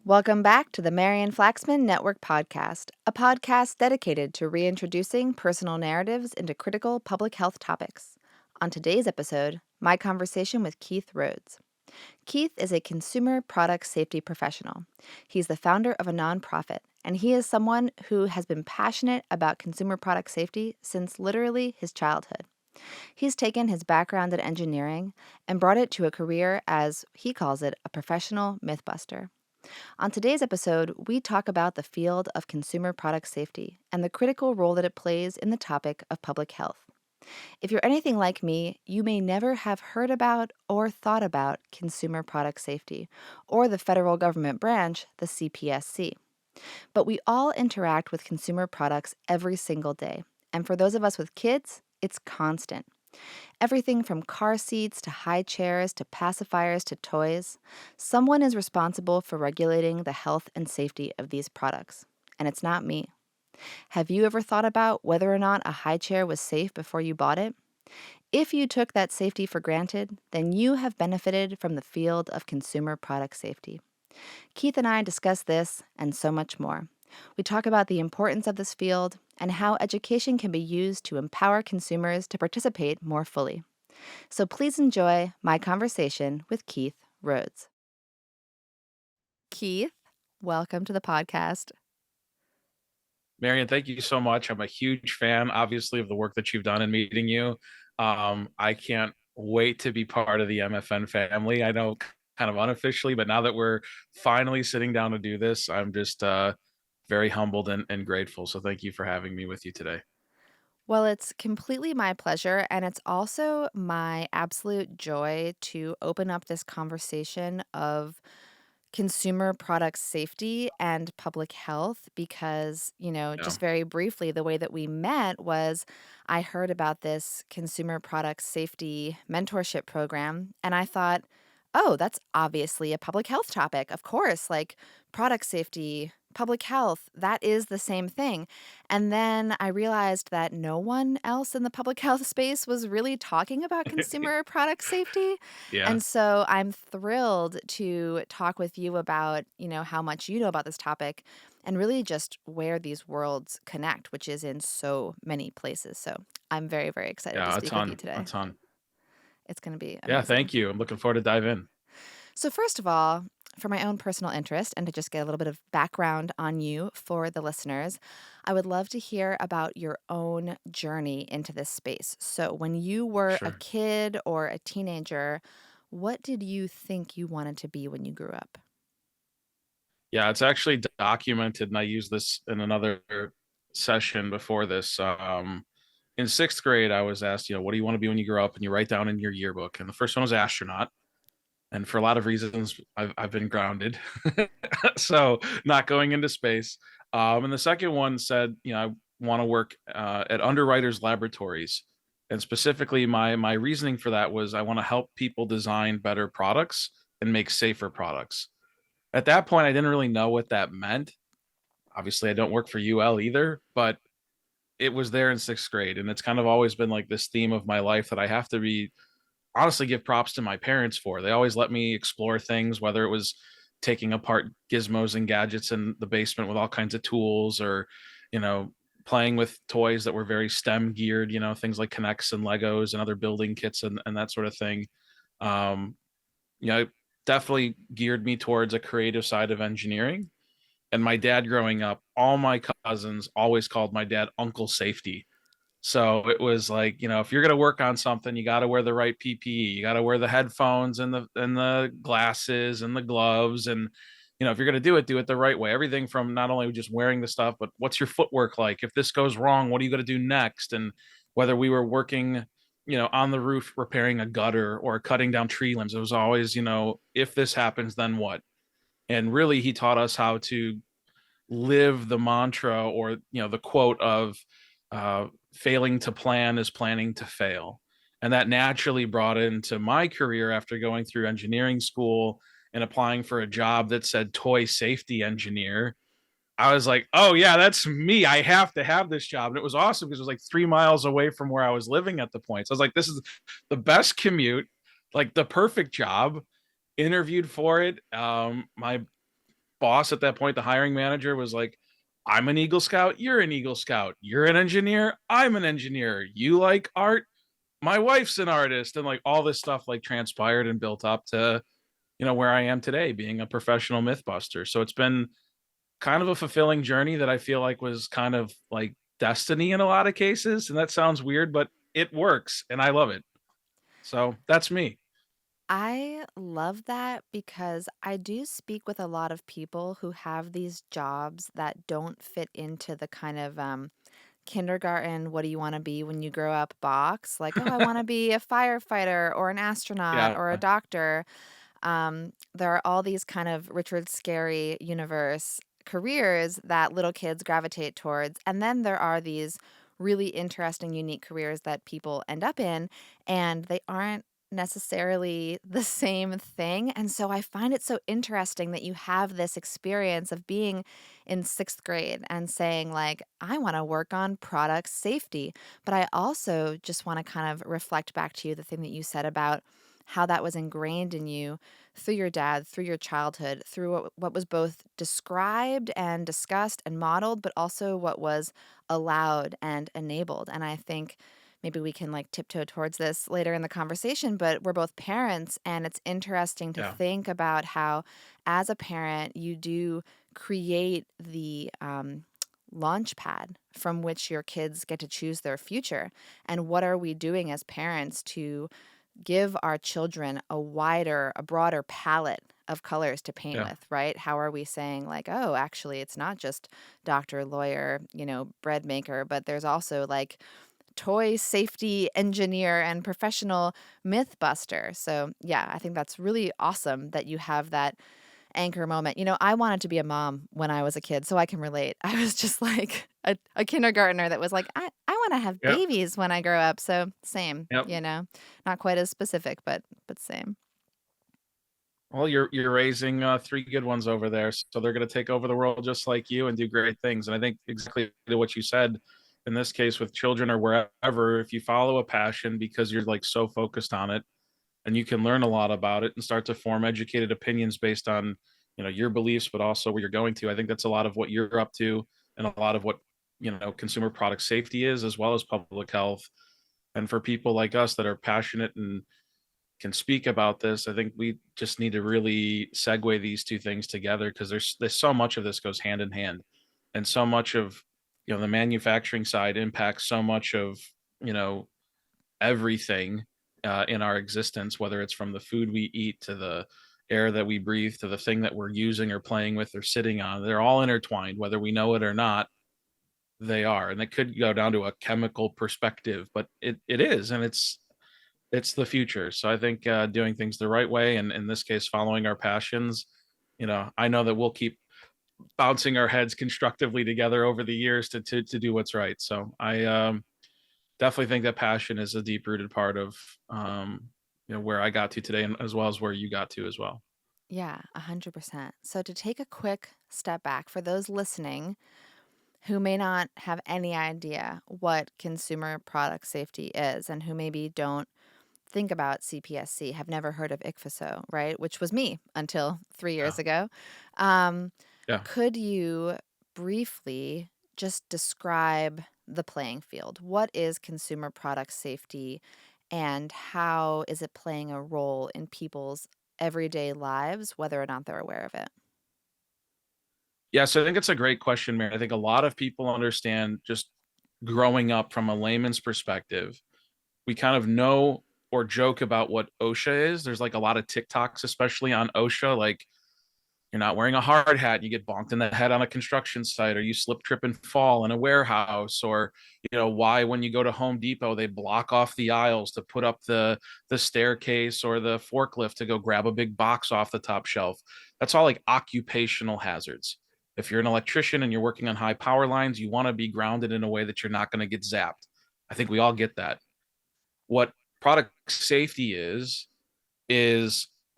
Welcome back to the Marian Flaxman Network Podcast, a podcast dedicated to reintroducing personal narratives into critical public health topics. On today's episode, my conversation with Keith Rhoades. Keith is a consumer product safety professional. He's the founder of a nonprofit, and he is someone who has been passionate about consumer product safety since literally his childhood. He's taken his background in engineering and brought it to a career as, he calls it, a professional mythbuster. On today's episode, we talk about the field of consumer product safety and the critical role that it plays in the topic of public health. If you're anything like me, you may never have heard about or thought about consumer product safety or the federal government branch, the CPSC. But we all interact with consumer products every single day. And for those of us with kids, it's constant. Everything from car seats to high chairs to pacifiers to toys, someone is responsible for regulating the health and safety of these products. And it's not me. Have you ever thought about whether or not a high chair was safe before you bought it? If you took that safety for granted, then you have benefited from the field of consumer product safety. Keith and I discuss this and so much more. We talk about the importance of this field and how education can be used to empower consumers to participate more fully. So please enjoy my conversation with Keith Rhoades. Keith, welcome to the podcast. Marian, thank you so much. I'm a huge fan, obviously, of the work that you've done in meeting you. I can't wait to be part of the MFN family. I know kind of unofficially, but now that we're finally sitting down to do this, I'm just very humbled and grateful. So thank you for having me with you today. Well, it's completely my pleasure, and it's also my absolute joy to open up this conversation of consumer product safety and public health because, Yeah. just very briefly, the way that we met was I heard about this consumer product safety mentorship program, and I thought, oh, that's obviously a public health topic. Of course, like product safety, public health, that is the same thing. And then I realized that no one else in the public health space was really talking about consumer product safety. Yeah. And so I'm thrilled to talk with you about, how much you know about this topic and really just where these worlds connect, which is in so many places. So I'm very, very excited to Yeah, a speak with you ton, a today. ton. It's going to be Yeah, amazing. thank you. I'm looking forward to dive in. So first of all, for my own personal interest and to just get a little bit of background on you for the listeners, I would love to hear about your own journey into this space. So when you were a Sure. kid or a teenager, what did you think you wanted to be when you grew up? Yeah, it's actually documented, and I used this in another session before this. In sixth grade, I was asked, what do you want to be when you grow up? And you write down in your yearbook. And the first one was astronaut. And for a lot of reasons, I've been grounded, so not going into space. And the second one said, I want to work at underwriters laboratories, and specifically, my reasoning for that was I want to help people design better products and make safer products. At that point, I didn't really know what that meant. Obviously, I don't work for UL either, but it was there in sixth grade, and it's kind of always been like this theme of my life that I have to be honestly give props to my parents for. They always let me explore things, whether it was taking apart gizmos and gadgets in the basement with all kinds of tools, or you know playing with toys that were very STEM geared, things like Connects and Legos and other building kits and that sort of thing. um it definitely geared me towards a creative side of engineering. And my dad growing up, all my cousins always called my dad Uncle Safety. So it was like, if you're going to work on something, you got to wear the right PPE. You got to wear the headphones and the glasses and the gloves. And, if you're going to do it the right way. Everything from not only just wearing the stuff, but what's your footwork like? If this goes wrong, what are you going to do next? And whether we were working, on the roof repairing a gutter or cutting down tree limbs, it was always, if this happens, then what? And really, he taught us how to live the mantra, or the quote of failing to plan is planning to fail. And that naturally brought into my career after going through engineering school and applying for a job that said toy safety engineer. I was like, oh yeah, that's me. I have to have this job. And it was awesome because it was like 3 miles away from where I was living at the point. So I was like, this is the best commute, like the perfect job. Interviewed for it. My boss at that point, the hiring manager, was like, I'm an Eagle Scout, you're an Eagle Scout, you're an engineer, I'm an engineer, you like art, my wife's an artist, and like all this stuff like transpired and built up to, where I am today, being a professional mythbuster. So it's been kind of a fulfilling journey that I feel like was kind of like destiny in a lot of cases. And that sounds weird, but it works and I love it. So that's me. I love that because I do speak with a lot of people who have these jobs that don't fit into the kind of kindergarten, what do you want to be when you grow up box? Like, oh, I want to be a firefighter or an astronaut Yeah. or a doctor. There are all these kind of Richard Scarry universe careers that little kids gravitate towards. And then there are these really interesting, unique careers that people end up in, and they aren't necessarily the same thing. And so I find it so interesting that you have this experience of being in sixth grade and saying, like, I want to work on product safety. But I also just want to kind of reflect back to you the thing that you said about how that was ingrained in you through your dad, through your childhood, through what was both described and discussed and modeled, but also what was allowed and enabled. And I think maybe we can like tiptoe towards this later in the conversation, but we're both parents, and it's interesting to Yeah. think about how, as a parent, you do create the launch pad from which your kids get to choose their future. And what are we doing as parents to give our children a broader palette of colors to paint Yeah. with, right? How are we saying, like, oh, actually, it's not just doctor, lawyer, bread maker, but there's also like toy safety engineer and professional myth buster. So, yeah, I think that's really awesome that you have that anchor moment. I wanted to be a mom when I was a kid, so I can relate. I was just like a kindergartner that was like, I want to have Yep. babies when I grow up. So same, Yep. not quite as specific, but same. Well, you're raising three good ones over there, so they're going to take over the world just like you and do great things. And I think exactly what you said in this case with children or wherever, if you follow a passion because you're like so focused on it, and you can learn a lot about it and start to form educated opinions based on your beliefs, but also where you're going to. I think that's a lot of what you're up to, and a lot of what consumer product safety is, as well as public health. And for people like us that are passionate and can speak about this, I think we just need to really segue these two things together, because there's so much of this goes hand in hand, and so much of the manufacturing side impacts so much of you know everything in our existence, whether it's from the food we eat to the air that we breathe to the thing that we're using or playing with or sitting on. They're all intertwined, whether we know it or not. They are, and it could go down to a chemical perspective, but it is, and it's the future. So I think doing things the right way, and in this case, following our passions. I know that we'll keep bouncing our heads constructively together over the years to do what's right. So I definitely think that passion is a deep rooted part of where I got to today, and as well as where you got to as well. Yeah, 100%. So to take a quick step back for those listening who may not have any idea what consumer product safety is, and who maybe don't think about CPSC, have never heard of ICFSO, right? Which was me until 3 years Yeah. ago. Um, Yeah. could you briefly just describe the playing field? What is consumer product safety, and how is it playing a role in people's everyday lives, whether or not they're aware of it? Yeah. So I think it's a great question, Mary. I think a lot of people understand, just growing up from a layman's perspective, we kind of know or joke about what OSHA is. There's like a lot of TikToks, especially on OSHA, like you're not wearing a hard hat, you get bonked in the head on a construction site, or you slip, trip, and fall in a warehouse, or why when you go to Home Depot they block off the aisles to put up the staircase or the forklift to go grab a big box off the top shelf. That's all like occupational hazards. If you're an electrician and you're working on high power lines, you want to be grounded in a way that you're not going to get zapped. I think we all get that. What product safety is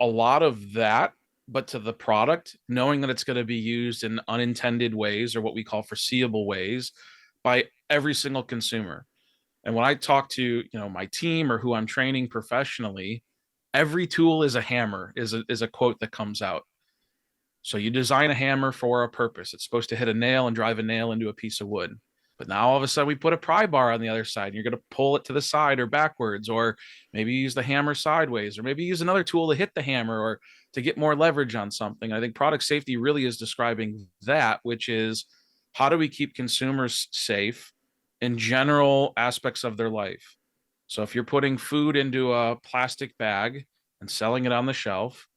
a lot of that, but to the product, knowing that it's going to be used in unintended ways, or what we call foreseeable ways, by every single consumer. And when I talk to my team or who I'm training professionally, every tool is a hammer, is a quote that comes out. So you design a hammer for a purpose. It's supposed to hit a nail and drive a nail into a piece of wood. But now all of a sudden we put a pry bar on the other side and you're going to pull it to the side or backwards, or maybe use the hammer sideways, or maybe use another tool to hit the hammer or to get more leverage on something. I think product safety really is describing that, which is how do we keep consumers safe in general aspects of their life? So if you're putting food into a plastic bag and selling it on the shelf,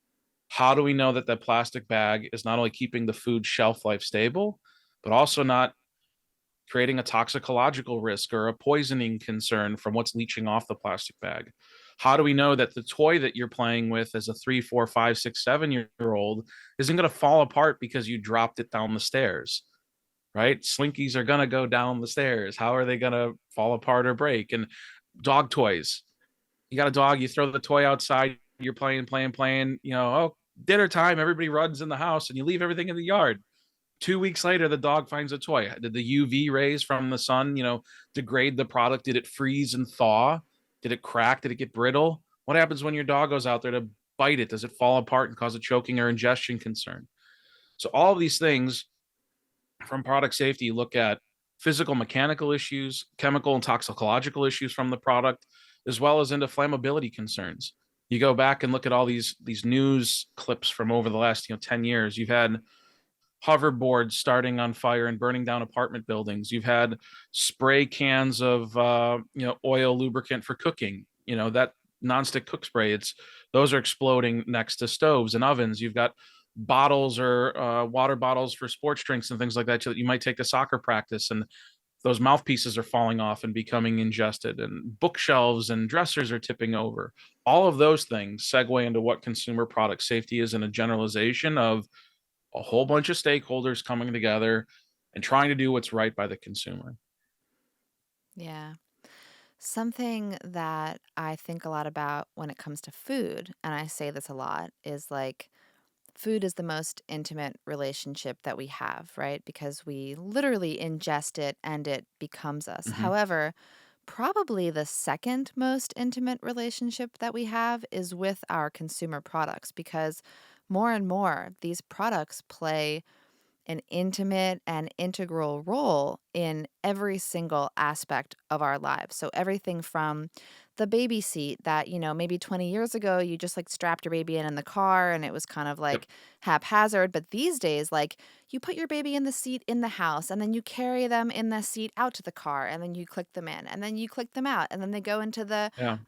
how do we know that that plastic bag is not only keeping the food shelf life stable, but also not creating a toxicological risk or a poisoning concern from what's leaching off the plastic bag? How do we know that the toy that you're playing with as a 3, 4, 5, 6, 7 year old isn't going to fall apart because you dropped it down the stairs? Right? Slinkies are going to go down the stairs. How are they going to fall apart or break? And dog toys. You got a dog, you throw the toy outside, you're playing, oh, dinner time, everybody runs in the house and you leave everything in the yard. 2 weeks later, the dog finds a toy. Did the UV rays from the sun, degrade the product? Did it freeze and thaw? Did it crack? Did it get brittle? What happens when your dog goes out there to bite it? Does it fall apart and cause a choking or ingestion concern? So all of these things from product safety, you look at physical mechanical issues, chemical and toxicological issues from the product, as well as into flammability concerns. You go back and look at all these news clips from over the last 10 years. You've had hoverboards starting on fire and burning down apartment buildings. You've had spray cans of oil lubricant for cooking. That nonstick cook spray. Those are exploding next to stoves and ovens. You've got bottles or water bottles for sports drinks and things like that you might take to soccer practice, and those mouthpieces are falling off and becoming ingested, and bookshelves and dressers are tipping over. All of those things segue into what consumer product safety is in a generalization of a whole bunch of stakeholders coming together and trying to do what's right by the consumer. Yeah. Something that I think a lot about when it comes to food, and I say this a lot, is like food is the most intimate relationship that we have, right? Because we literally ingest it and it becomes us. Mm-hmm. However, probably the second most intimate relationship that we have is with our consumer products, because more and more these products play an intimate and integral role in every single aspect of our lives. So everything from the baby seat that, maybe 20 years ago you just like strapped your baby in the car and it was kind of Yep. like haphazard, but these days like you put your baby in the seat in the house and then you carry them in the seat out to the car and then you click them in and then you click them out and then they go into the Yeah.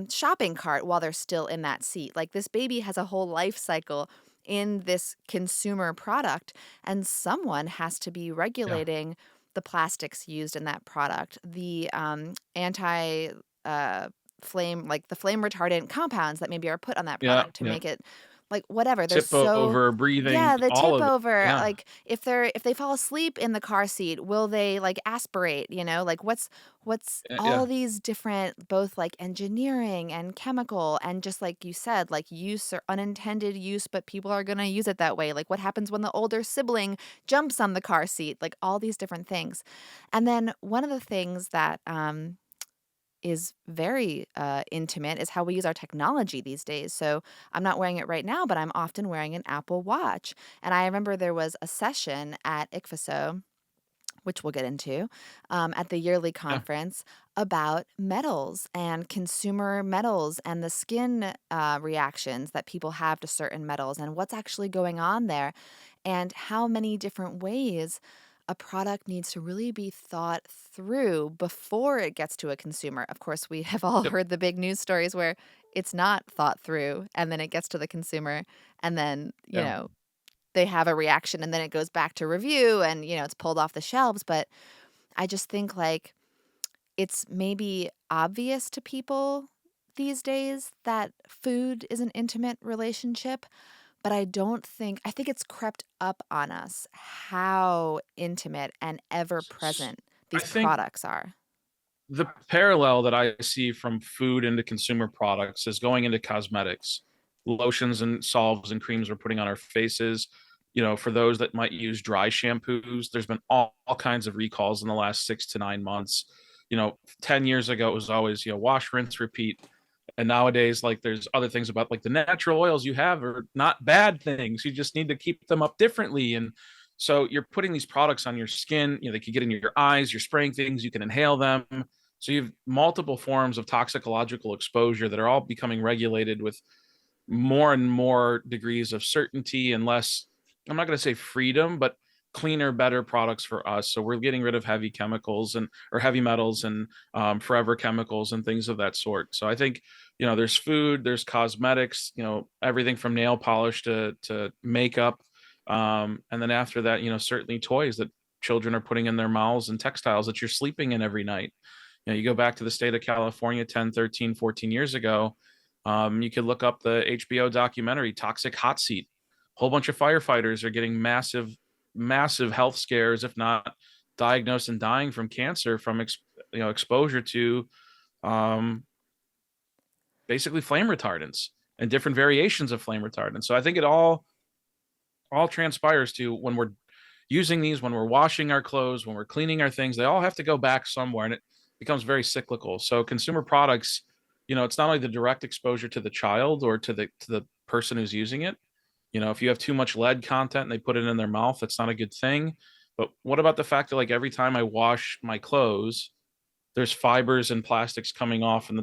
shopping cart while they're still in that seat. Like this baby has a whole life cycle in this consumer product, and someone has to be Yeah. regulating the plastics used in that product, the anti flame, like the flame retardant compounds that maybe are put on that Yeah. product to Yeah. make it like whatever. There's Tip so over, breathing, yeah, the all tip of it. over, Yeah. like if they fall asleep in the car seat, will they like aspirate, like what's all Yeah. these different both like engineering and chemical and just like you said, like use or unintended use, but people are going to use it that way. Like what happens when the older sibling jumps on the car seat, like all these different things. And then one of the things that is very intimate is how we use our technology these days. So I'm not wearing it right now, but I'm often wearing an Apple Watch. And I remember there was a session at ICFSO, which we'll get into, at the yearly Yeah. conference about metals and consumer metals and the skin reactions that people have to certain metals and what's actually going on there and how many different ways a product needs to really be thought through before it gets to a consumer. Of course, we have all Yep. heard the big news stories where it's not thought through and then it gets to the consumer and then, Yeah. they have a reaction and then it goes back to review and, it's pulled off the shelves. But I just think like it's maybe obvious to people these days that food is an intimate relationship, but I think it's crept up on us how intimate and ever present I these think products are. the parallel that I see from food into consumer products is going into cosmetics, lotions and salves and creams we're putting on our faces. For those that might use dry shampoos, there's been all kinds of recalls in the last 6 to 9 months. 10 years ago, it was always, wash, rinse, repeat. And nowadays, like there's other things about like the natural oils you have are not bad things. You just need to keep them up differently. And so you're putting these products on your skin, you know, they could get in your eyes, you're spraying things, you can inhale them. So you have multiple forms of toxicological exposure that are all becoming regulated with more and more degrees of certainty and less, I'm not going to say freedom, but cleaner, better products for us. So we're getting rid of heavy chemicals and or heavy metals and forever chemicals and things of that sort. So I think, you know, there's food, there's cosmetics, you know, everything from nail polish to makeup. And then after that, you know, certainly toys that children are putting in their mouths and textiles that you're sleeping in every night. You know, you go back to the state of California 10, 13, 14 years ago, you could look up the HBO documentary Toxic Hot Seat. A whole bunch of firefighters are getting massive health scares, if not diagnosed and dying from cancer from exposure to um, basically flame retardants and different variations of flame retardants. So I think it all transpires to when we're using these, when we're washing our clothes, when we're cleaning our things, they all have to go back somewhere, and it becomes very cyclical. So consumer products, you know, it's not only the direct exposure to the child or to the person who's using it. You know, if you have too much lead content and they put it in their mouth, that's not a good thing. But what about the fact that like every time I wash my clothes, there's fibers and plastics coming off, and the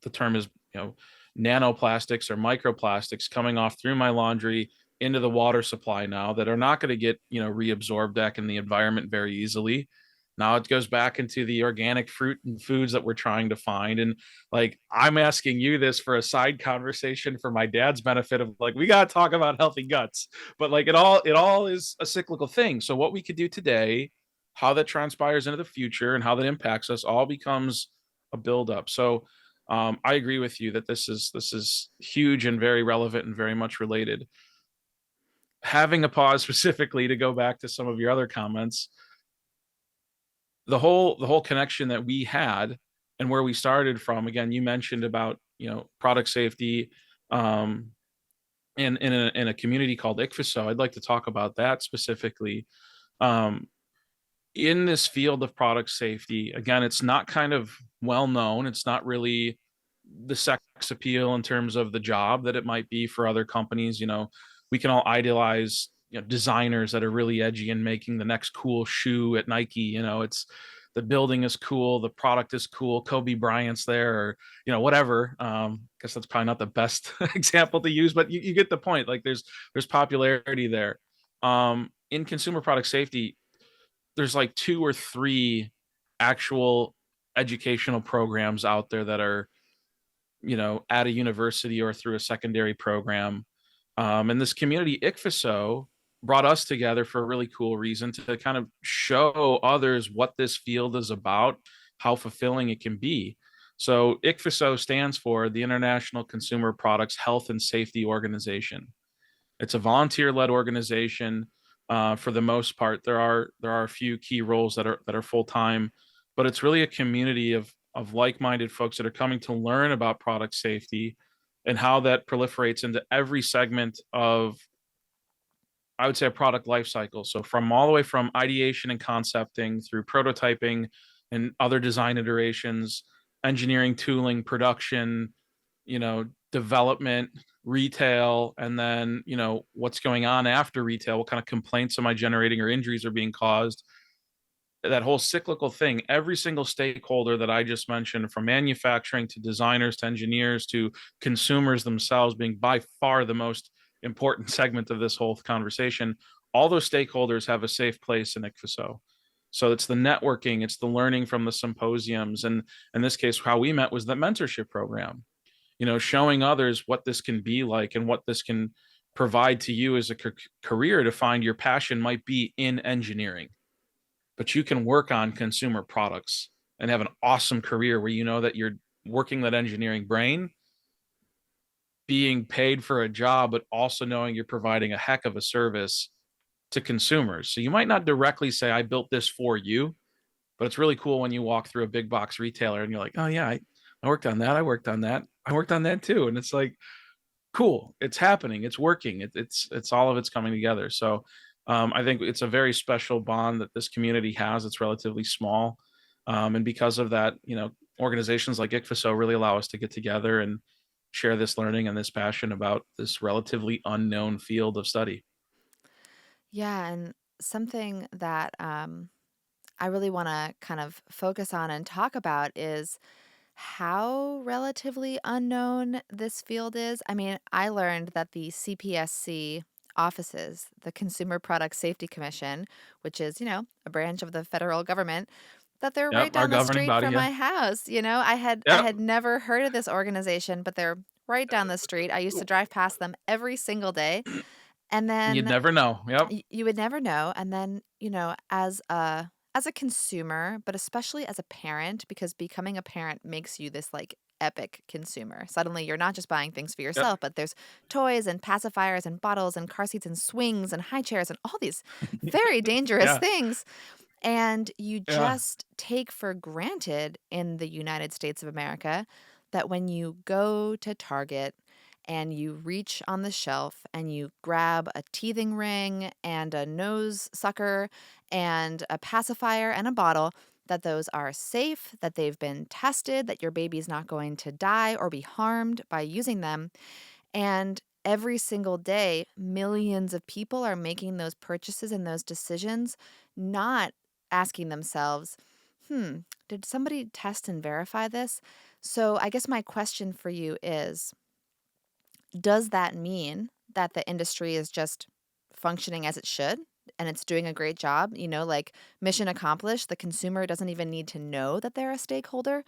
term is, you know, nanoplastics or microplastics coming off through my laundry into the water supply now that are not going to get, you know, reabsorbed back in the environment very easily. Now it goes back into the organic fruit and foods that we're trying to find. And like, I'm asking you this for a side conversation for my dad's benefit of like, we got to talk about healthy guts, but like it all is a cyclical thing. So what we could do today, how that transpires into the future and how that impacts us all becomes a buildup. So I agree with you that this is huge and very relevant and very much related. Having a pause specifically to go back to some of your other comments, the whole connection that we had and where we started from. Again, you mentioned about, you know, product safety um, in a community called ICFSO. I'd like to talk about that specifically. Um, in this field of product safety, again, it's not kind of well known. It's not really the sex appeal in terms of the job that it might be for other companies. You know, we can all idealize, you know, designers that are really edgy and making the next cool shoe at Nike. You know, it's the building is cool, the product is cool, Kobe Bryant's there, or you know, whatever. Guess that's probably not the best example to use, but you get the point. Like there's popularity there. In consumer product safety, there's like two or three actual educational programs out there that are, you know, at a university or through a secondary program. And this community ICFSO brought us together for a really cool reason to kind of show others what this field is about, how fulfilling it can be. So ICFSO stands for the International Consumer Products Health and Safety Organization. It's a volunteer-led organization. For the most part, there are a few key roles that are full-time, but it's really a community of like-minded folks that are coming to learn about product safety and how that proliferates into every segment of, I would say, a product life cycle. So from all the way from ideation and concepting through prototyping and other design iterations, engineering, tooling, production, you know, development, retail, and then, you know, what's going on after retail, what kind of complaints am I generating or injuries are being caused, that whole cyclical thing. Every single stakeholder that I just mentioned, from manufacturing to designers to engineers to consumers themselves, being by far the most important segment of this whole conversation, all those stakeholders have a safe place in ICFSO. So it's the networking, it's the learning from the symposiums, and in this case, how we met was the mentorship program. You know, showing others what this can be like and what this can provide to you as a career, to find your passion might be in engineering, but you can work on consumer products and have an awesome career where you know that you're working that engineering brain, being paid for a job, but also knowing you're providing a heck of a service to consumers. So you might not directly say, I built this for you, but it's really cool when you walk through a big box retailer and you're like, oh, yeah, I worked on that. I worked on that. I worked on that too. And it's like, cool, it's happening, it's working, it's all of it's coming together. So I think it's a very special bond that this community has. It's relatively small, and because of that, you know, organizations like ICFSO really allow us to get together and share this learning and this passion about this relatively unknown field of study. Yeah, and something that I really want to kind of focus on and talk about is how relatively unknown this field is. I mean, I learned that the CPSC offices, the Consumer Product Safety Commission, which is, a branch of the federal government, that they're right Yep, our down the governing street body. from Yeah. my house. I Yep. had never heard of this organization, but they're right down the street. I used to drive past them every single day. And You'd then never know. Yep. you would never know. And then, as a consumer, but especially as a parent, because becoming a parent makes you this like epic consumer. Suddenly you're not just buying things for Yep. yourself, but there's toys and pacifiers and bottles and car seats and swings and high chairs and all these very dangerous Yeah. things. And you Yeah. just take for granted in the United States of America that when you go to Target and you reach on the shelf and you grab a teething ring and a nose sucker and a pacifier and a bottle, that those are safe, that they've been tested, that your baby's not going to die or be harmed by using them. And every single day, millions of people are making those purchases and those decisions, not asking themselves, did somebody test and verify this? So I guess my question for you is, does that mean that the industry is just functioning as it should and it's doing a great job? Like mission accomplished, the consumer doesn't even need to know that they're a stakeholder?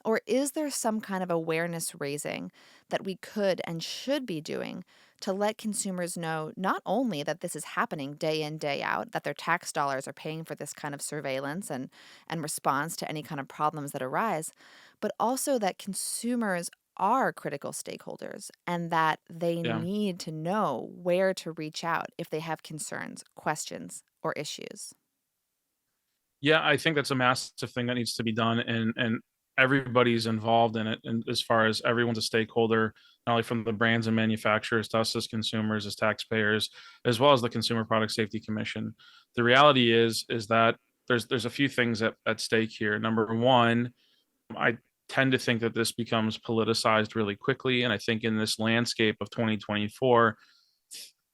Or is there some kind of awareness raising that we could and should be doing to let consumers know not only that this is happening day in, day out, that their tax dollars are paying for this kind of surveillance and response to any kind of problems that arise, but also that consumers are critical stakeholders and that they Yeah. need to know where to reach out if they have concerns, questions, or issues? Yeah, I think that's a massive thing that needs to be done, and everybody's involved in it. And as far as everyone's a stakeholder, not only from the brands and manufacturers to us as consumers, as taxpayers, as well as the Consumer Product Safety Commission. The reality is that there's a few things at stake here. Number one, I tend to think that this becomes politicized really quickly, and I think in this landscape of 2024,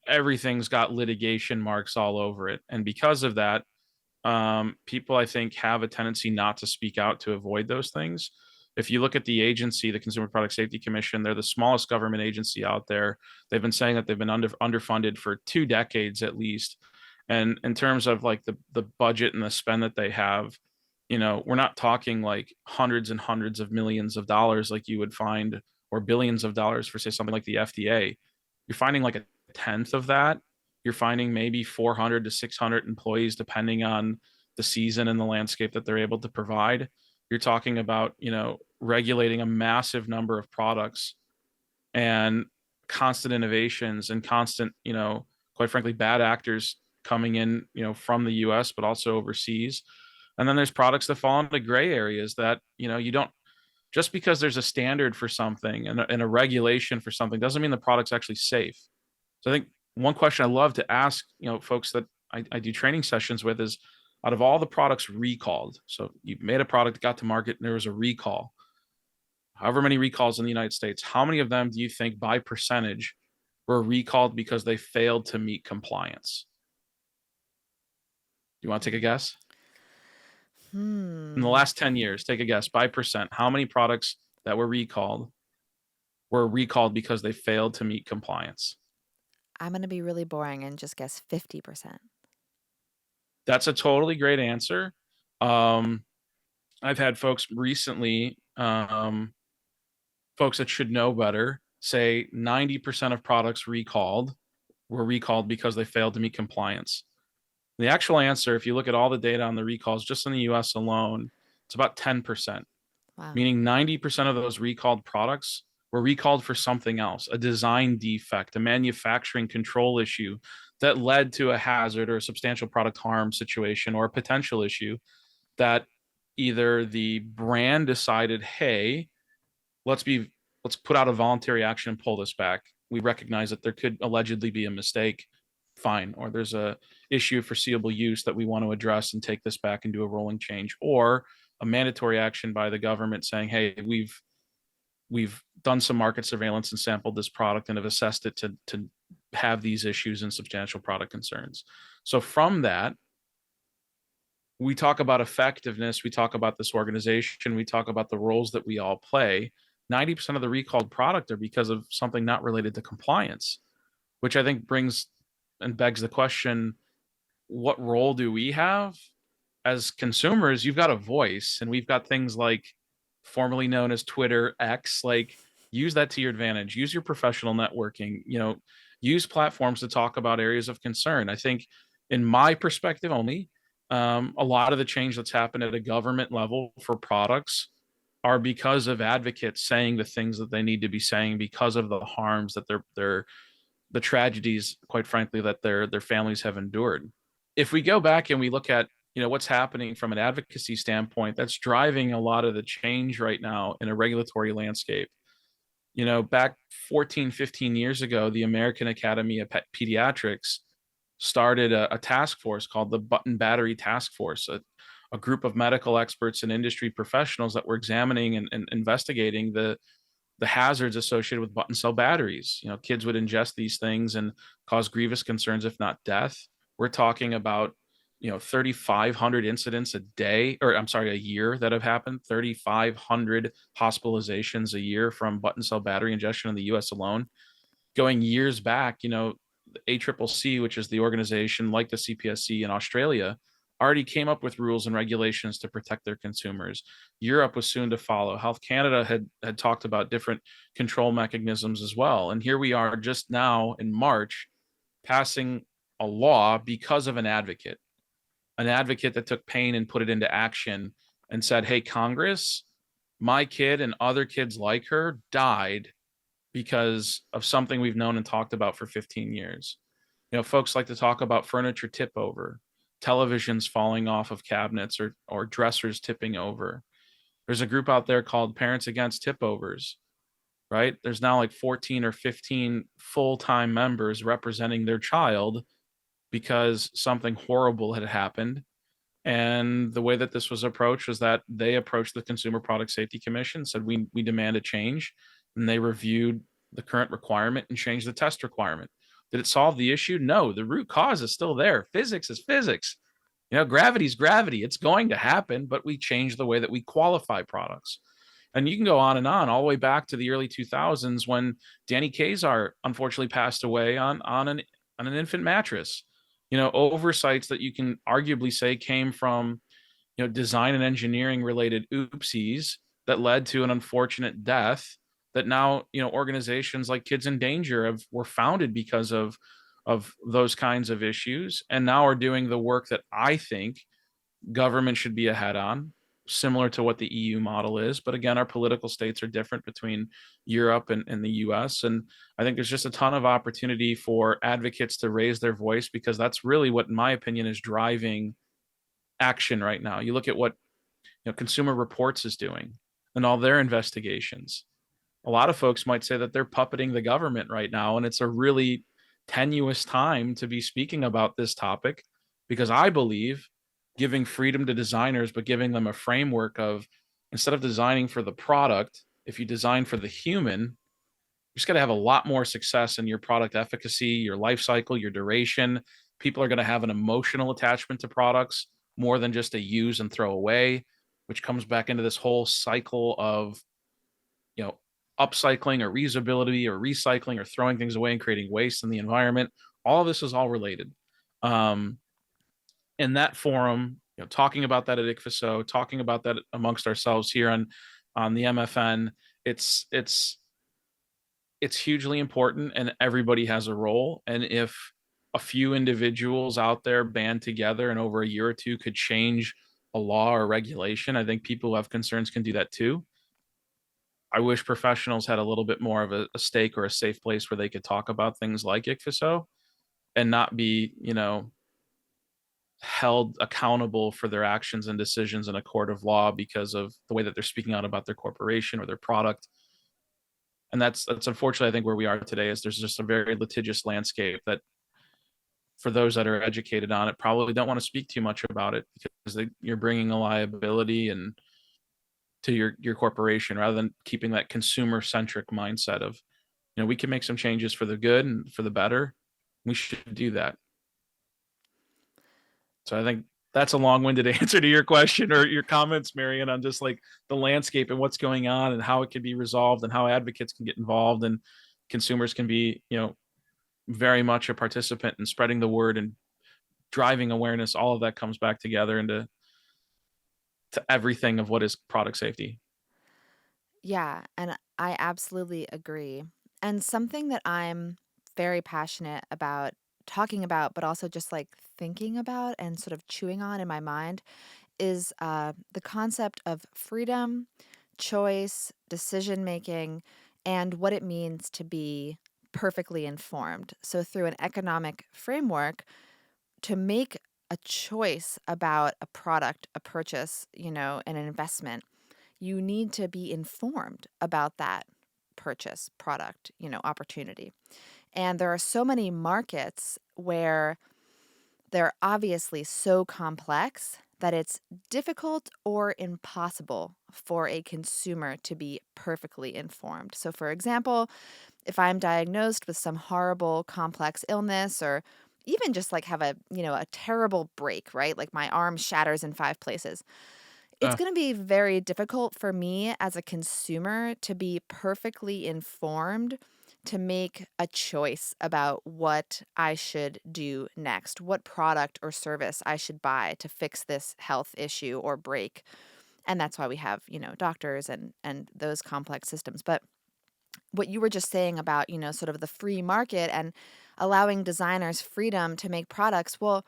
everything's got litigation marks all over it, and because of that, people I think have a tendency not to speak out to avoid those things. If you look at the agency, the Consumer Product Safety Commission, they're the smallest government agency out there. They've been saying that they've been underfunded for 2 decades at least. And in terms of like the budget and the spend that they have, we're not talking like hundreds and hundreds of millions of dollars like you would find, or billions of dollars for say something like the FDA. You're finding like a tenth of that. You're finding maybe 400 to 600 employees depending on the season and the landscape that they're able to provide. You're talking about, regulating a massive number of products and constant innovations and constant, quite frankly, bad actors coming in, from the US, but also overseas. And then there's products that fall into gray areas that, you don't, just because there's a standard for something and a regulation for something doesn't mean the product's actually safe. So I think one question I love to ask, folks that I do training sessions with is, out of all the products recalled, so you made a product, got to market, and there was a recall, however many recalls in the United States, how many of them do you think by percentage were recalled because they failed to meet compliance? Do you want to take a guess? In the Hmm. last 10 years, take a guess by percent. How many products that were recalled because they failed to meet compliance? I'm going to be really boring and just guess 50%. That's a totally great answer. Um, I've had folks recently, folks that should know better, say 90% of products were recalled because they failed to meet compliance. The actual answer, if you look at all the data on the recalls just in the US alone, it's about 10%, Wow. meaning 90% of those recalled products were recalled for something else, a design defect, a manufacturing control issue that led to a hazard or a substantial product harm situation or a potential issue that either the brand decided, hey, let's be let's put out a voluntary action and pull this back. We recognize that there could allegedly be a mistake, fine, or there's a issue of foreseeable use that we want to address and take this back and do a rolling change. Or a mandatory action by the government saying, hey, we've done some market surveillance and sampled this product and have assessed it to have these issues and substantial product concerns. So from that, we talk about effectiveness, we talk about this organization, we talk about the roles that we all play. 90% of the recalled product are because of something not related to compliance, which I think brings and begs the question, what role do we have as consumers? You've got a voice, and we've got things like formerly known as Twitter, X, like use that to your advantage, use your professional networking, use platforms to talk about areas of concern. I think in my perspective only, a lot of the change that's happened at a government level for products are because of advocates saying the things that they need to be saying because of the harms that they're the tragedies, quite frankly, that their families have endured. If we go back and we look at what's happening from an advocacy standpoint, that's driving a lot of the change right now in a regulatory landscape. Back 14, 15 years ago, the American Academy of Pediatrics started a task force called the Button Battery Task Force, a group of medical experts and industry professionals that were examining and investigating the hazards associated with button cell batteries. Kids would ingest these things and cause grievous concerns, if not death. We're talking about 3,500 incidents a day, or I'm sorry, a year that have happened. 3,500 hospitalizations a year from button cell battery ingestion in the U.S. alone. Going years back, the ACCC, which is the organization like the CPSC in Australia, already came up with rules and regulations to protect their consumers. Europe was soon to follow. Health Canada had talked about different control mechanisms as well. And here we are just now in March passing a law because of an advocate that took pain and put it into action and said, hey, Congress, my kid and other kids like her died because of something we've known and talked about for 15 years. Folks like to talk about furniture tip over, televisions falling off of cabinets or dressers tipping over. There's a group out there called Parents Against Tip Overs, right? There's now like 14 or 15 full-time members representing their child because something horrible had happened. And the way that this was approached was that they approached the Consumer Product Safety Commission, said we demand a change, and they reviewed the current requirement and changed the test requirement. Did it solve the issue? No, the root cause is still there. Physics is physics. Gravity is gravity. It's going to happen, but we changed the way that we qualify products. And you can go on and on, all the way back to the early 2000s when Danny Kazar unfortunately passed away on an infant mattress. Oversights that you can arguably say came from, design and engineering related oopsies that led to an unfortunate death that now, organizations like Kids in Danger were founded because of those kinds of issues, and now are doing the work that I think government should be ahead on, similar to what the EU model is. But again, our political states are different between Europe and the US. And I think there's just a ton of opportunity for advocates to raise their voice, because that's really what, in my opinion, is driving action right now. You look at what Consumer Reports is doing and all their investigations. A lot of folks might say that they're puppeting the government right now, and it's a really tenuous time to be speaking about this topic, because I believe giving freedom to designers, but giving them a framework of, instead of designing for the product, if you design for the human, you just got to have a lot more success in your product efficacy, your life cycle, your duration. People are going to have an emotional attachment to products more than just a use and throw away, which comes back into this whole cycle of, upcycling or reusability or recycling or throwing things away and creating waste in the environment. All of this is all related. In that forum, talking about that at ICFSO, talking about that amongst ourselves here on the MFN, it's hugely important, and everybody has a role. And if a few individuals out there band together and over a year or two could change a law or regulation, I think people who have concerns can do that too. I wish professionals had a little bit more of a stake or a safe place where they could talk about things like ICFSO and not be, held accountable for their actions and decisions in a court of law because of the way that they're speaking out about their corporation or their product. And that's unfortunately, I think, where we are today. Is there's just a very litigious landscape that, for those that are educated on it, probably don't want to speak too much about it, because you're bringing a liability and to your corporation, rather than keeping that consumer centric mindset of, we can make some changes for the good and for the better. We should do that. So I think that's a long-winded answer to your question or your comments, Marian, on just like the landscape and what's going on and how it can be resolved and how advocates can get involved and consumers can be, very much a participant in spreading the word and driving awareness. All of that comes back together into everything of what is product safety. Yeah, and I absolutely agree. And something that I'm very passionate about talking about, but also just like thinking about and sort of chewing on in my mind is the concept of freedom, choice, decision making, and what it means to be perfectly informed. So, through an economic framework, to make a choice about a product, a purchase, an investment, you need to be informed about that purchase, product, opportunity. And there are so many markets where they're obviously so complex that it's difficult or impossible for a consumer to be perfectly informed. So, for example, if I'm diagnosed with some horrible complex illness, or even just like have a terrible break, right? Like my arm shatters in 5 places. It's Uh, going to be very difficult for me as a consumer to be perfectly informed to make a choice about what I should do next, what product or service I should buy to fix this health issue or break. And that's why we have, doctors and those complex systems. But what you were just saying about, sort of the free market and allowing designers freedom to make products, well,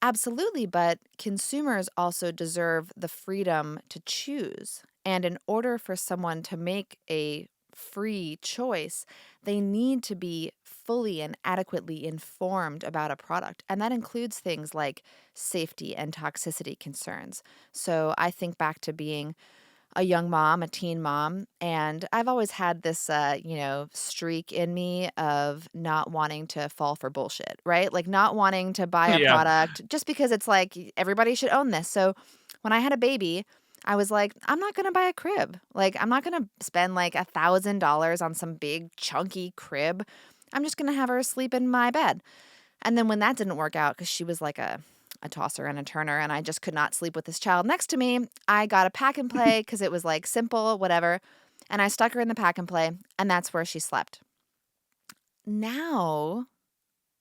absolutely, but consumers also deserve the freedom to choose. And in order for someone to make a free choice, they need to be fully and adequately informed about a product. And that includes things like safety and toxicity concerns. So I think back to being a young mom, a teen mom, and I've always had this, streak in me of not wanting to fall for bullshit, right? Like not wanting to buy a yeah. product just because it's like everybody should own this. So when I had a baby, I was like, I'm not going to buy a crib. Like, I'm not going to spend like $1,000 on some big chunky crib. I'm just going to have her sleep in my bed. And then when that didn't work out, because she was like a tosser and a turner, and I just could not sleep with this child next to me, I got a pack and play because it was like simple, whatever. And I stuck her in the pack and play, and that's where she slept. Now,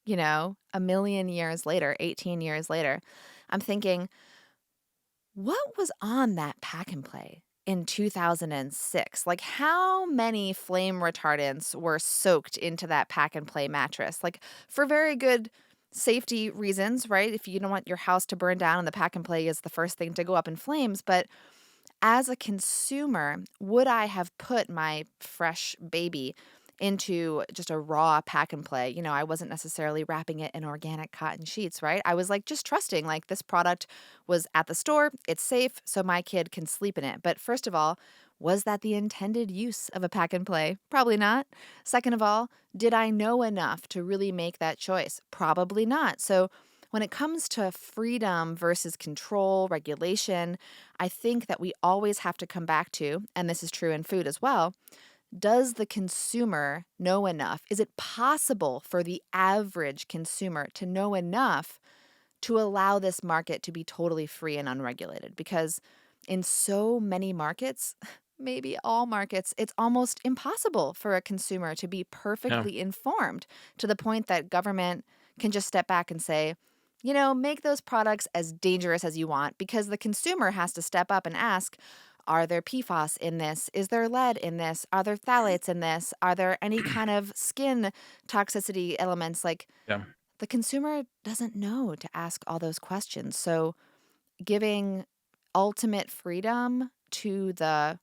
a million years later, 18 years later, I'm thinking, what was on that pack and play in 2006? Like, how many flame retardants were soaked into that pack and play mattress? Like, for very good safety reasons, right? If you don't want your house to burn down and the pack and play is the first thing to go up in flames. But as a consumer, would I have put my fresh baby into just a raw pack and play? I wasn't necessarily wrapping it in organic cotton sheets, right? I was like just trusting like this product was at the store, it's safe, so my kid can sleep in it. But first of all, was that the intended use of a pack and play? Probably not. Second of all, did I know enough to really make that choice? Probably not. So when it comes to freedom versus control, regulation, I think that we always have to come back to, and this is true in food as well, does the consumer know enough? Is it possible for the average consumer to know enough to allow this market to be totally free and unregulated? Because in so many markets, maybe all markets, it's almost impossible for a consumer to be Yeah. perfectly informed to the point that government can just step back and say, make those products as dangerous as you want, because the consumer has to step up and ask, are there PFAS in this? Is there lead in this? Are there phthalates in this? Are there any kind of skin toxicity elements? Like, Yeah. the consumer doesn't know to ask all those questions. So, giving ultimate freedom to the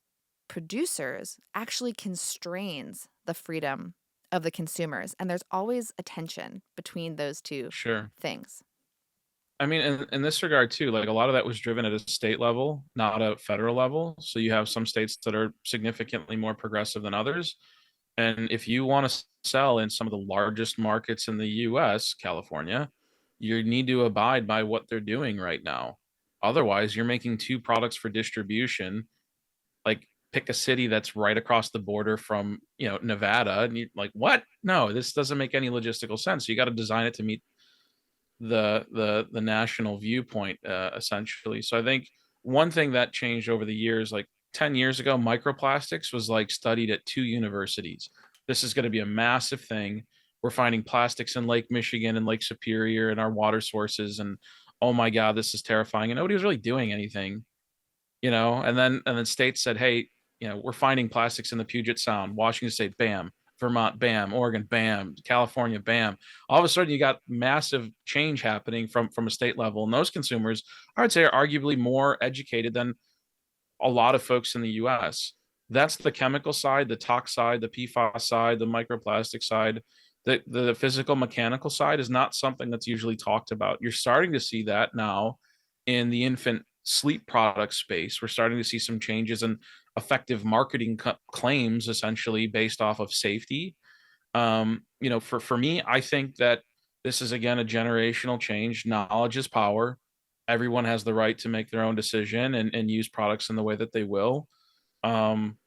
producers actually constrains the freedom of the consumers. And there's always a tension between those two Sure. things. I mean, in this regard too, like a lot of that was driven at a state level, not a federal level. So you have some states that are significantly more progressive than others. And if you want to sell in some of the largest markets in the US, California, you need to abide by what they're doing right now. Otherwise, you're making two products for distribution Like pick a city that's right across the border from, Nevada, and you like, what? No, this doesn't make any logistical sense. You got to design it to meet the national viewpoint, essentially. So I think one thing that changed over the years, like 10 years ago, microplastics was like studied at 2 universities. This is going to be a massive thing. We're finding plastics in Lake Michigan and Lake Superior and our water sources, and oh my god, this is terrifying, and nobody was really doing anything. And then states said, hey, we're finding plastics in the Puget Sound. Washington State, bam. Vermont, bam. Oregon, bam. California, bam. All of a sudden, you got massive change happening from a state level, and those consumers, I would say, are arguably more educated than a lot of folks in the U.S. That's the chemical side, the tox side, the PFAS side, the microplastic side. The physical mechanical side is not something that's usually talked about. You're starting to see that now in the infant sleep product space. We're starting to see some changes in effective marketing claims, essentially based off of safety. For me, I think that this is again a generational change. Knowledge is power. Everyone has the right to make their own decision and use products in the way that they will. Um,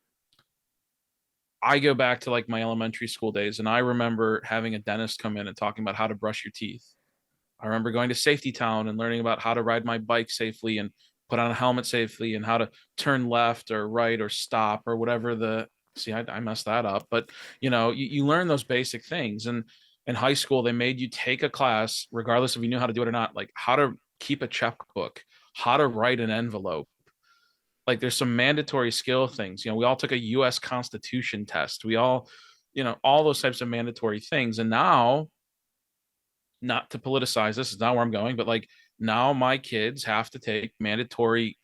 I go back to like my elementary school days, and I remember having a dentist come in and talking about how to brush your teeth. I remember going to Safety Town and learning about how to ride my bike safely and put on a helmet safely and how to turn left or right or stop or whatever I messed that up. But you learn those basic things. And in high school, they made you take a class, regardless if you knew how to do it or not, like how to keep a checkbook, how to write an envelope. Like there's some mandatory skill things. We all took a US Constitution test. We all, all those types of mandatory things. And now, not to politicize, this is not where I'm going, but like now my kids have to take mandatory,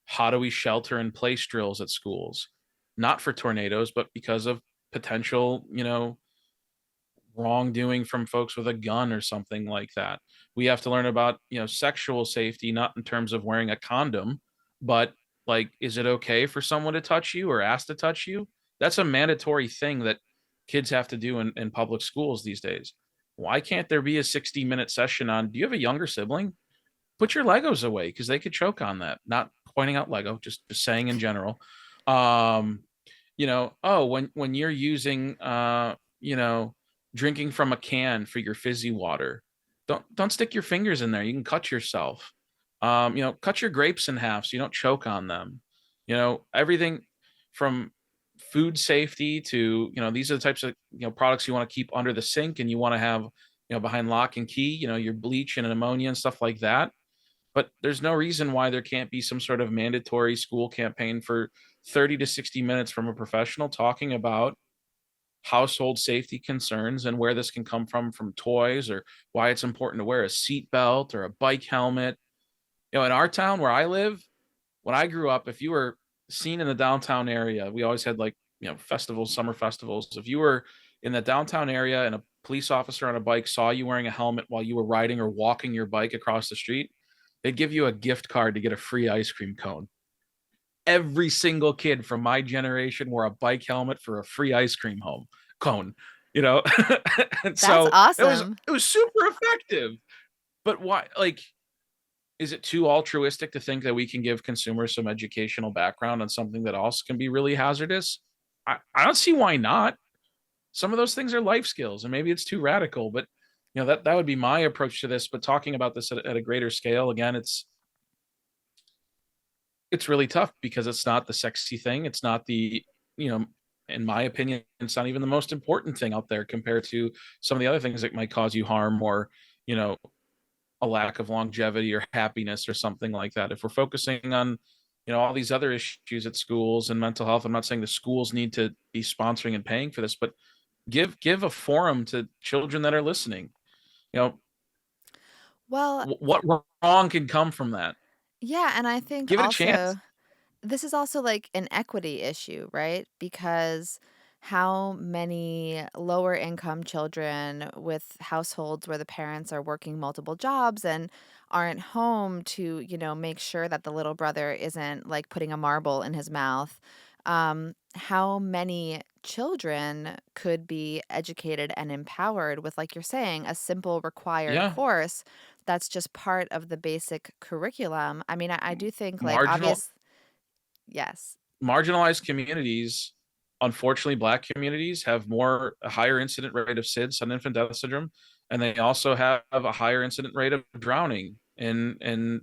how do we shelter in place drills at schools, not for tornadoes, but because of potential, wrongdoing from folks with a gun or something like that. We have to learn about, sexual safety, not in terms of wearing a condom, but like, is it okay for someone to touch you or ask to touch you? That's a mandatory thing that kids have to do in public schools these days. Why can't there be a 60-minute session on, do you have a younger sibling? Put your Legos away because they could choke on that. Not pointing out Lego, just saying in general. Um, oh, when you're using drinking from a can for your fizzy water, don't stick your fingers in there. You can cut yourself. Cut your grapes in half so you don't choke on them. Everything from food safety to, these are the types of, products you want to keep under the sink and you want to have, behind lock and key, your bleach and ammonia and stuff like that. But there's no reason why there can't be some sort of mandatory school campaign for 30 to 60 minutes from a professional talking about household safety concerns and where this can come from toys, or why it's important to wear a seat belt or a bike helmet. In our town where I live, when I grew up, if you were seen in the downtown area, we always had like, festivals, summer festivals. If you were in the downtown area and a police officer on a bike saw you wearing a helmet while you were riding or walking your bike across the street, they'd give you a gift card to get a free ice cream cone. Every single kid from my generation wore a bike helmet for a free ice cream cone, and That's so awesome. it was super effective. But why, like, is it too altruistic to think that we can give consumers some educational background on something that also can be really hazardous? I don't see why not. Some of those things are life skills, and maybe it's too radical, but that would be my approach to this. But talking about this at a greater scale, again, it's really tough because it's not the sexy thing. It's not the, in my opinion, it's not even the most important thing out there compared to some of the other things that might cause you harm, or, a lack of longevity or happiness or something like that. If we're focusing on, all these other issues at schools and mental health, I'm not saying the schools need to be sponsoring and paying for this, but give a forum to children that are listening. You know, Well, what wrong can come from that? yeah, and I think Give it a chance. also this is also like an equity issue, right? Because how many lower income children with households where the parents are working multiple jobs and aren't home to, make sure that the little brother isn't like putting a marble in his mouth. How many children could be educated and empowered with, like you're saying, a simple required Yeah, course that's just part of the basic curriculum? I mean, I do think like marginal. obvious. Yes. Marginalized communities, unfortunately, Black communities have a higher incident rate of SIDS, sudden infant death syndrome, and they also have a higher incident rate of drowning in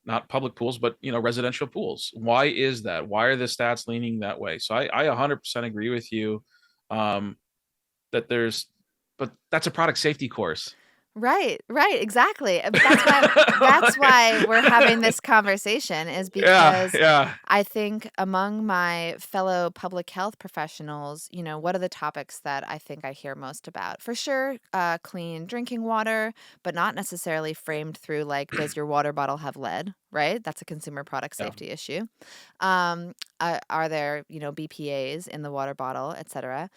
not public pools, but residential pools. Why is that? Why are the stats leaning that way? So I 100% agree with you, um, that but that's a product safety course. Right, right, exactly. But that's why we're having this conversation is Yeah, because yeah, I think among my fellow public health professionals, what are the topics that I think I hear most about? For sure, clean drinking water, but not necessarily framed through like, does your water bottle have lead? Right? That's a consumer product yeah. safety issue. Are there, BPA's in the water bottle, et cetera?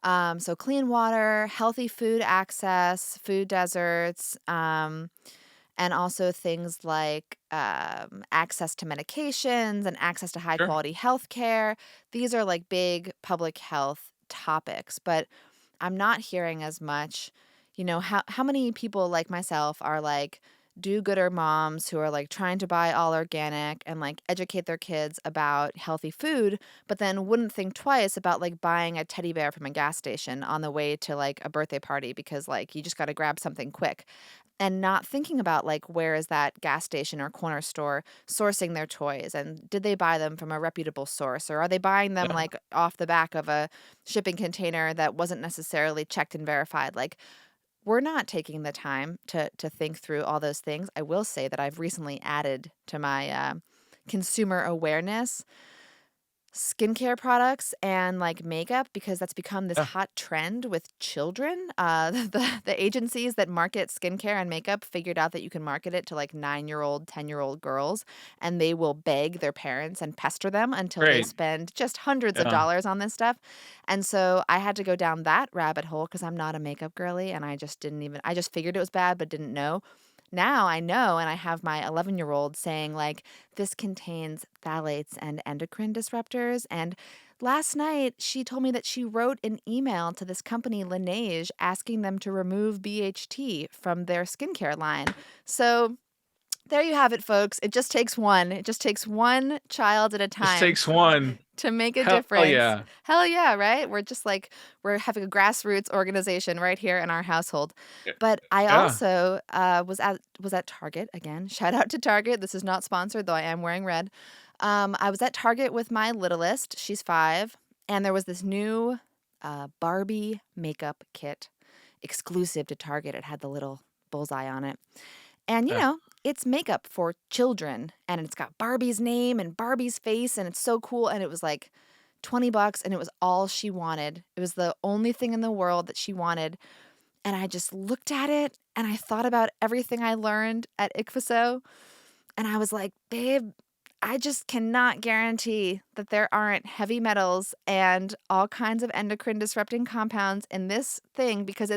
So clean water, healthy food access, food deserts, and also things like access to medications and access to high Sure. quality health care. These are like big public health topics, but I'm not hearing as much. How many people like myself are like do-gooder moms who are like trying to buy all organic and like educate their kids about healthy food, but then wouldn't think twice about like buying a teddy bear from a gas station on the way to like a birthday party because like you just got to grab something quick and not thinking about like where is that gas station or corner store sourcing their toys and did they buy them from a reputable source or are they buying them Yeah. like off the back of a shipping container that wasn't necessarily checked and verified. Like we're not taking the time to think through all those things. I will say that I've recently added to my consumer awareness skincare products and like makeup because that's become this Yeah. hot trend with children. The agencies that market skincare and makeup figured out that you can market it to like 9-year-old, 10-year-old girls, and they will beg their parents and pester them until they Great. spend just hundreds of Yeah. dollars on this stuff. And so I had to go down that rabbit hole because I'm not a makeup girly and I just figured it was bad but didn't know. Now I know, and I have my 11-year-old saying, like, this contains phthalates and endocrine disruptors. And last night, she told me that she wrote an email to this company, Laneige, asking them to remove BHT from their skincare line. So there you have it, folks. It just takes one. It just takes one child at a This time takes one. to make a Hell difference. yeah. Hell yeah, right? We're having a grassroots organization right here in our household. But I Yeah. also was at Target again. Shout out to Target. This is not sponsored, though I am wearing red. I was at Target with my littlest. She's 5, and there was this new Barbie makeup kit exclusive to Target. It had the little bullseye on it. And, Yeah. it's makeup for children and it's got Barbie's name and Barbie's face and it's so cool. And it was like $20 and it was all she wanted. It was the only thing in the world that she wanted. And I just looked at it and I thought about everything I learned at ICFSO. And I was like, babe, I just cannot guarantee that there aren't heavy metals and all kinds of endocrine disrupting compounds in this thing because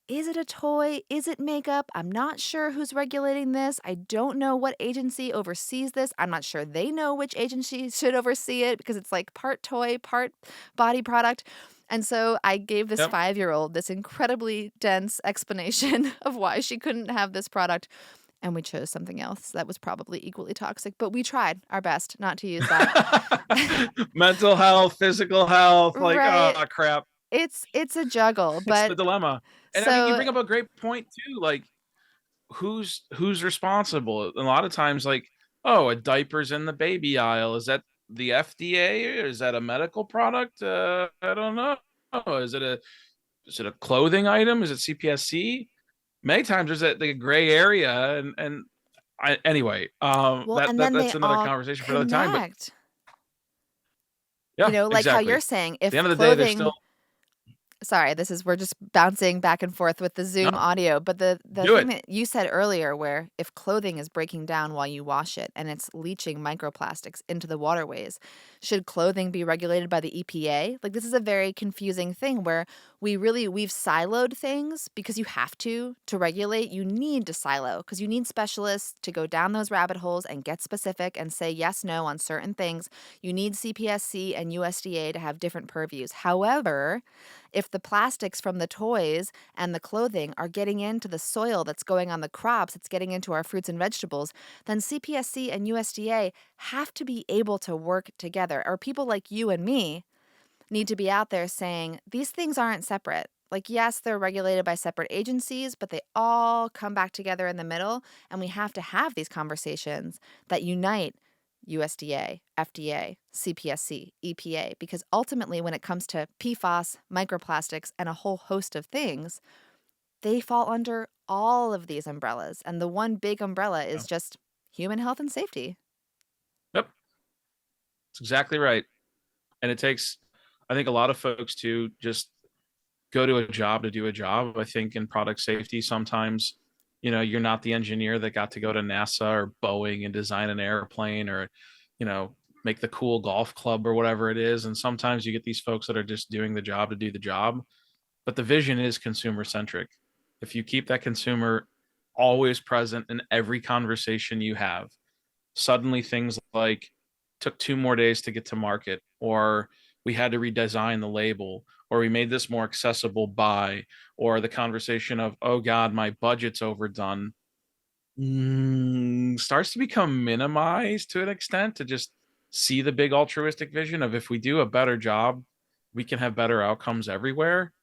is it a toy? Is it makeup? I'm not sure who's regulating this. I don't know what agency oversees this. I'm not sure they know which agency should oversee it because it's like part toy, part body product. And so I gave this Yep. 5-year-old this incredibly dense explanation of why she couldn't have this product. And we chose something else that was probably equally toxic, but we tried our best not to use that. Mental health, physical health, like, Right. oh crap. It's a juggle, It's the but dilemma. And I mean, you so bring up a great point too. Like, who's responsible? A lot of times, like, oh, a diaper's in the baby aisle. Is that the FDA or is that a medical product? I don't know. Is it a clothing item? Is it CPSC? Many times there's a gray area, and anyway, well, and then they that's another all conversation for another time. But connect. yeah, Like how you're exactly. At saying, the if end of the day, there's clothing still Sorry, we're just bouncing back and forth with the no Zoom audio, but the do thing it. that you said earlier where if clothing is breaking down while you wash it and it's leaching microplastics into the waterways, should clothing be regulated by the EPA? Like this is a very confusing thing where we've siloed things because you have to regulate. You need to silo because you need specialists to go down those rabbit holes and get specific and say yes, no on certain things. You need CPSC and USDA to have different purviews. However, if if the plastics from the toys and the clothing are getting into the soil that's going on the crops, it's getting into our fruits and vegetables, then CPSC and USDA have to be able to work together. Or people like you and me need to be out there saying these things aren't separate. Like, yes, they're regulated by separate agencies, but they all come back together in the middle. And we have to have these conversations that unite USDA, FDA, CPSC, EPA, because ultimately, when it comes to PFAS, microplastics, and a whole host of things, they fall under all of these umbrellas. And the one big umbrella Yeah. is just human health and safety. Yep, that's exactly right. And it takes, I think, a lot of folks to just go to a job to do a job. I think in product safety, sometimes, you're not the engineer that got to go to NASA or Boeing and design an airplane or, make the cool golf club or whatever it is. And sometimes you get these folks that are just doing the job to do the job. But the vision is consumer centric. If you keep that consumer always present in every conversation you have, suddenly things like took 2 more days to get to market, or we had to redesign the label, or we made this more accessible by, or the conversation of, oh God, my budget's overdone, starts to become minimized to an extent, to just see the big altruistic vision of, if we do a better job, we can have better outcomes everywhere.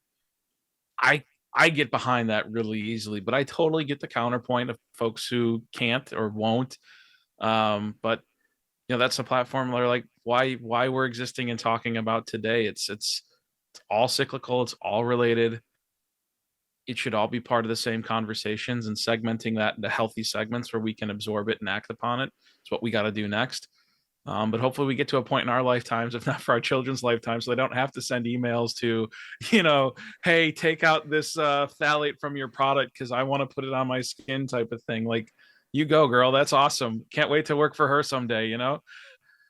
I I get behind that really easily, but I totally get the counterpoint of folks who can't or won't. But that's a platform where, like, why we're existing and talking about today. It's all cyclical, it's all related. It should all be part of the same conversations, and segmenting that into healthy segments where we can absorb it and act upon it. It's what we got to do next. But hopefully we get to a point in our lifetimes, if not for our children's lifetime, so they don't have to send emails to, hey, take out this phthalate from your product because I want to put it on my skin, type of thing. Like, you go, girl. That's awesome. Can't wait to work for her someday.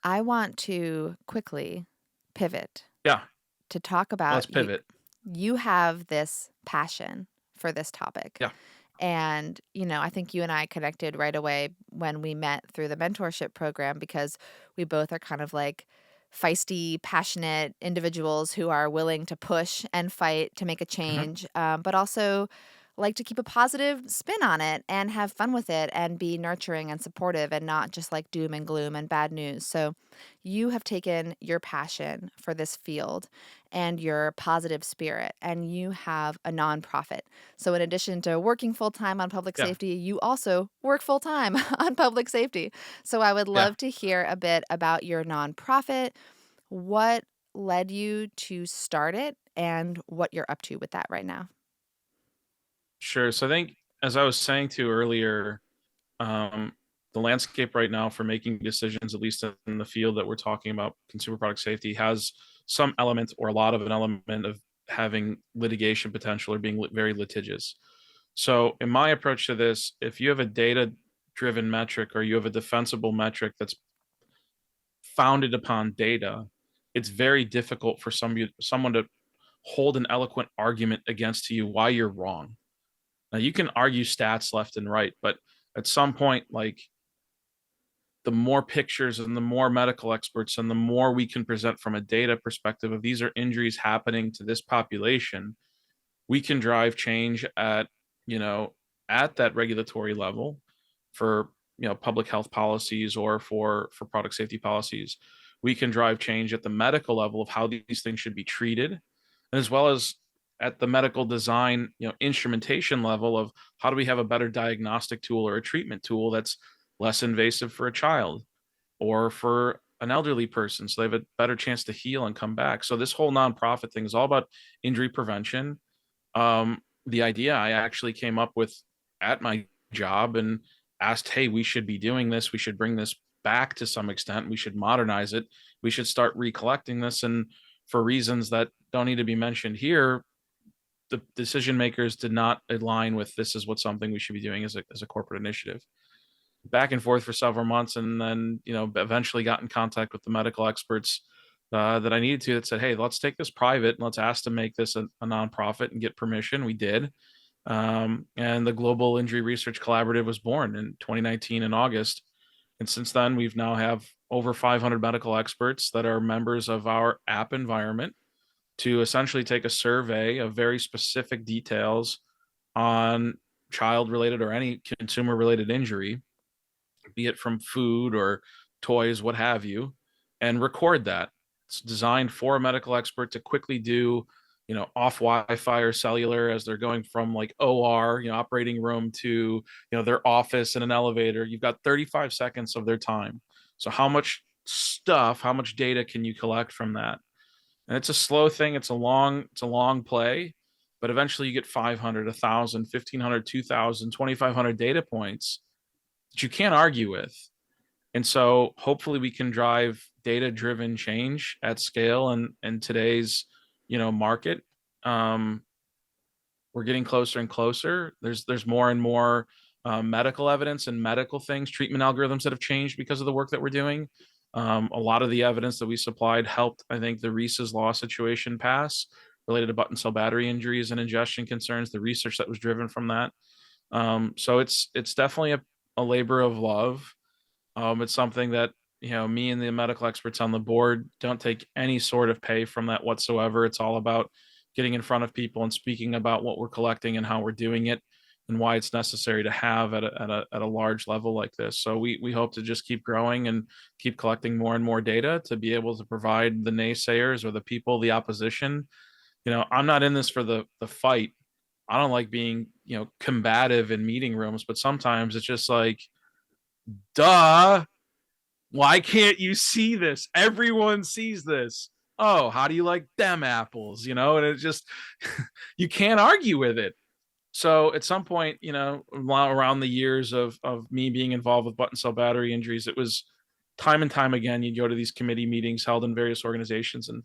I want to quickly pivot Yeah. to talk about Let's pivot. you have this passion for this topic. Yeah. And, I think you and I connected right away when we met through the mentorship program, because we both are kind of like feisty, passionate individuals who are willing to push and fight to make a Mhm. change, but also like to keep a positive spin on it and have fun with it and be nurturing and supportive and not just like doom and gloom and bad news. So you have taken your passion for this field and your positive spirit, and you have a nonprofit. So in addition to working full time on public Yeah. safety, you also work full time on public safety. So I would Yeah. love to hear a bit about your nonprofit, what led you to start it, and what you're up to with that right now. Sure. So I think, as I was saying to earlier, um, the landscape right now for making decisions, at least in the field that we're talking about, consumer product safety, has some element, or a lot of an element, of having litigation potential or being very litigious. So, in my approach to this, if you have a data driven metric, or you have a defensible metric that's founded upon data, it's very difficult for someone to hold an eloquent argument against you why you're wrong. Now, you can argue stats left and right, but at some point, like, the more pictures and the more medical experts and the more we can present from a data perspective of, these are injuries happening to this population, we can drive change you know at that regulatory level for public health policies, or for product safety policies. We can drive change at the medical level of how these things should be treated, and as well as at the medical design, instrumentation level of, how do we have a better diagnostic tool or a treatment tool that's less invasive for a child or for an elderly person, so they have a better chance to heal and come back. So this whole nonprofit thing is all about injury prevention. The idea I actually came up with at my job, and asked, hey, we should be doing this. We should bring this back to some extent. We should modernize it. We should start recollecting this. And for reasons that don't need to be mentioned here, the decision makers did not align with, this is what something we should be doing as a corporate initiative. Back and forth for several months, and then eventually got in contact with the medical experts that I needed to, that said, hey, let's take this private and let's ask to make this a nonprofit and get permission. We did. And the Global Injury Research Collaborative was born in 2019 in August. And since then, we've now have over 500 medical experts that are members of our app environment. to essentially take a survey of very specific details on child related or any consumer related injury, be it from food or toys, what have you, and record that. It's designed for a medical expert to quickly do, off Wi-Fi or cellular as they're going from like OR, operating room to, their office in an elevator. You've got 35 seconds of their time. So how much data can you collect from that? And it's a slow thing. It's a long play, but eventually you get 500, 1,000, 1,500, 2,000, 2,500 data points that you can't argue with. And so hopefully we can drive data driven change at scale and today's, market. Um, we're getting closer and closer. There's more and more medical evidence and medical things, treatment algorithms that have changed because of the work that we're doing. A lot of the evidence that we supplied helped, I think, the Reese's Law situation pass related to button cell battery injuries and ingestion concerns. The research that was driven from that. So it's definitely a labor of love. It's something that, me and the medical experts on the board don't take any sort of pay from that whatsoever. It's all about getting in front of people and speaking about what we're collecting and how we're doing it and why it's necessary to have at a large level like this. So we hope to just keep growing and keep collecting more and more data to be able to provide the naysayers or the people, the opposition. I'm not in this for the fight. I don't like being, combative in meeting rooms, but sometimes it's just like, duh, why can't you see this? Everyone sees this. Oh, how do you like them apples? And it's just, you can't argue with it. So at some point, around the years of me being involved with button cell battery injuries, it was time and time again, you'd go to these committee meetings held in various organizations and,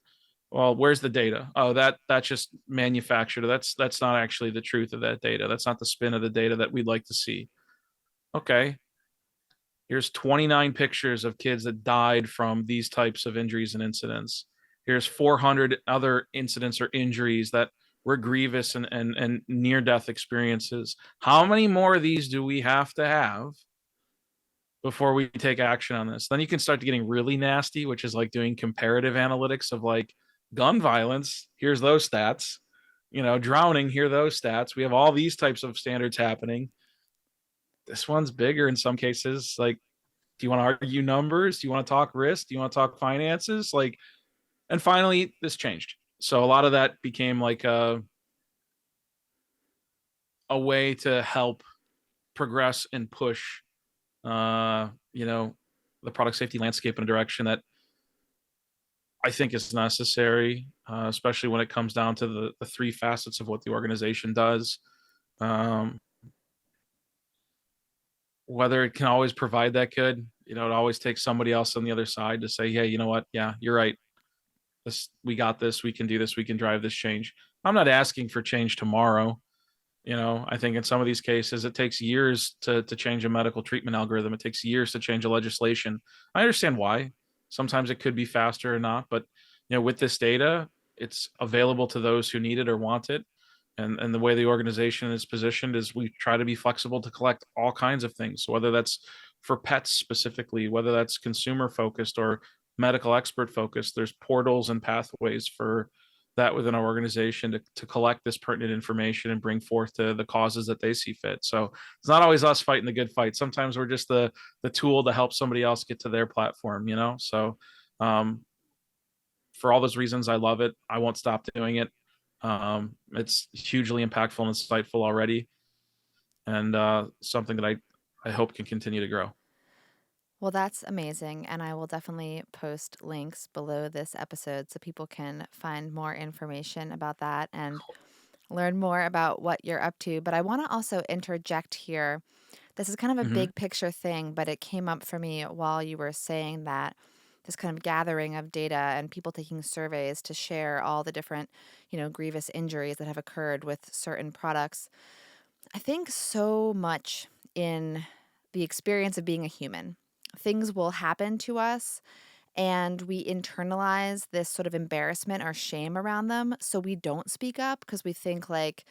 well, where's the data? Oh, that's just manufactured. That's not actually the truth of that data. That's not the spin of the data that we'd like to see. Okay, here's 29 pictures of kids that died from these types of injuries and incidents. Here's 400 other incidents or injuries that were grievous and near death experiences. How many more of these do we have to have before we take action on this? Then you can start getting really nasty, which is like doing comparative analytics of like gun violence. Here's those stats. Drowning, here are those stats. We have all these types of standards happening. This one's bigger in some cases. Like, do you want to argue numbers? Do you want to talk risk? Do you want to talk finances? Like, and finally, this changed. So a lot of that became like a way to help progress and push, the product safety landscape in a direction that I think is necessary, especially when it comes down to the three facets of what the organization does. Um, whether it can always provide that good, it always takes somebody else on the other side to say, hey, you know what? Yeah, you're right. We got this. We can do this. We can drive this change. I'm not asking for change tomorrow. I think in some of these cases, it takes years to change a medical treatment algorithm. It takes years to change a legislation. I understand why. Sometimes it could be faster or not, but with this data, it's available to those who need it or want it. And the way the organization is positioned is we try to be flexible to collect all kinds of things, whether that's for pets specifically, whether that's consumer focused or medical expert focused. There's portals and pathways for that within our organization to collect this pertinent information and bring forth to the causes that they see fit. So it's not always us fighting the good fight. Sometimes we're just the tool to help somebody else get to their platform, So for all those reasons, I love it. I won't stop doing it. It's hugely impactful and insightful already, and something that I hope can continue to grow. Well, that's amazing. And I will definitely post links below this episode so people can find more information about that and learn more about what you're up to. But I want to also interject here. This is kind of a Mm-hmm. big picture thing, but it came up for me while you were saying that this kind of gathering of data and people taking surveys to share all the different, grievous injuries that have occurred with certain products. I think so much in the experience of being a human. Things will happen to us and we internalize this sort of embarrassment or shame around them. So we don't speak up because we think like,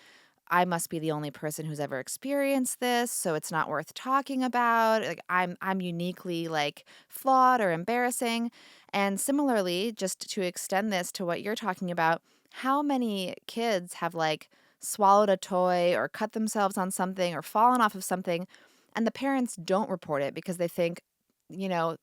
I must be the only person who's ever experienced this, so it's not worth talking about. Like I'm uniquely like flawed or embarrassing. And similarly, just to extend this to what you're talking about, how many kids have like swallowed a toy or cut themselves on something or fallen off of something, and the parents don't report it because they think,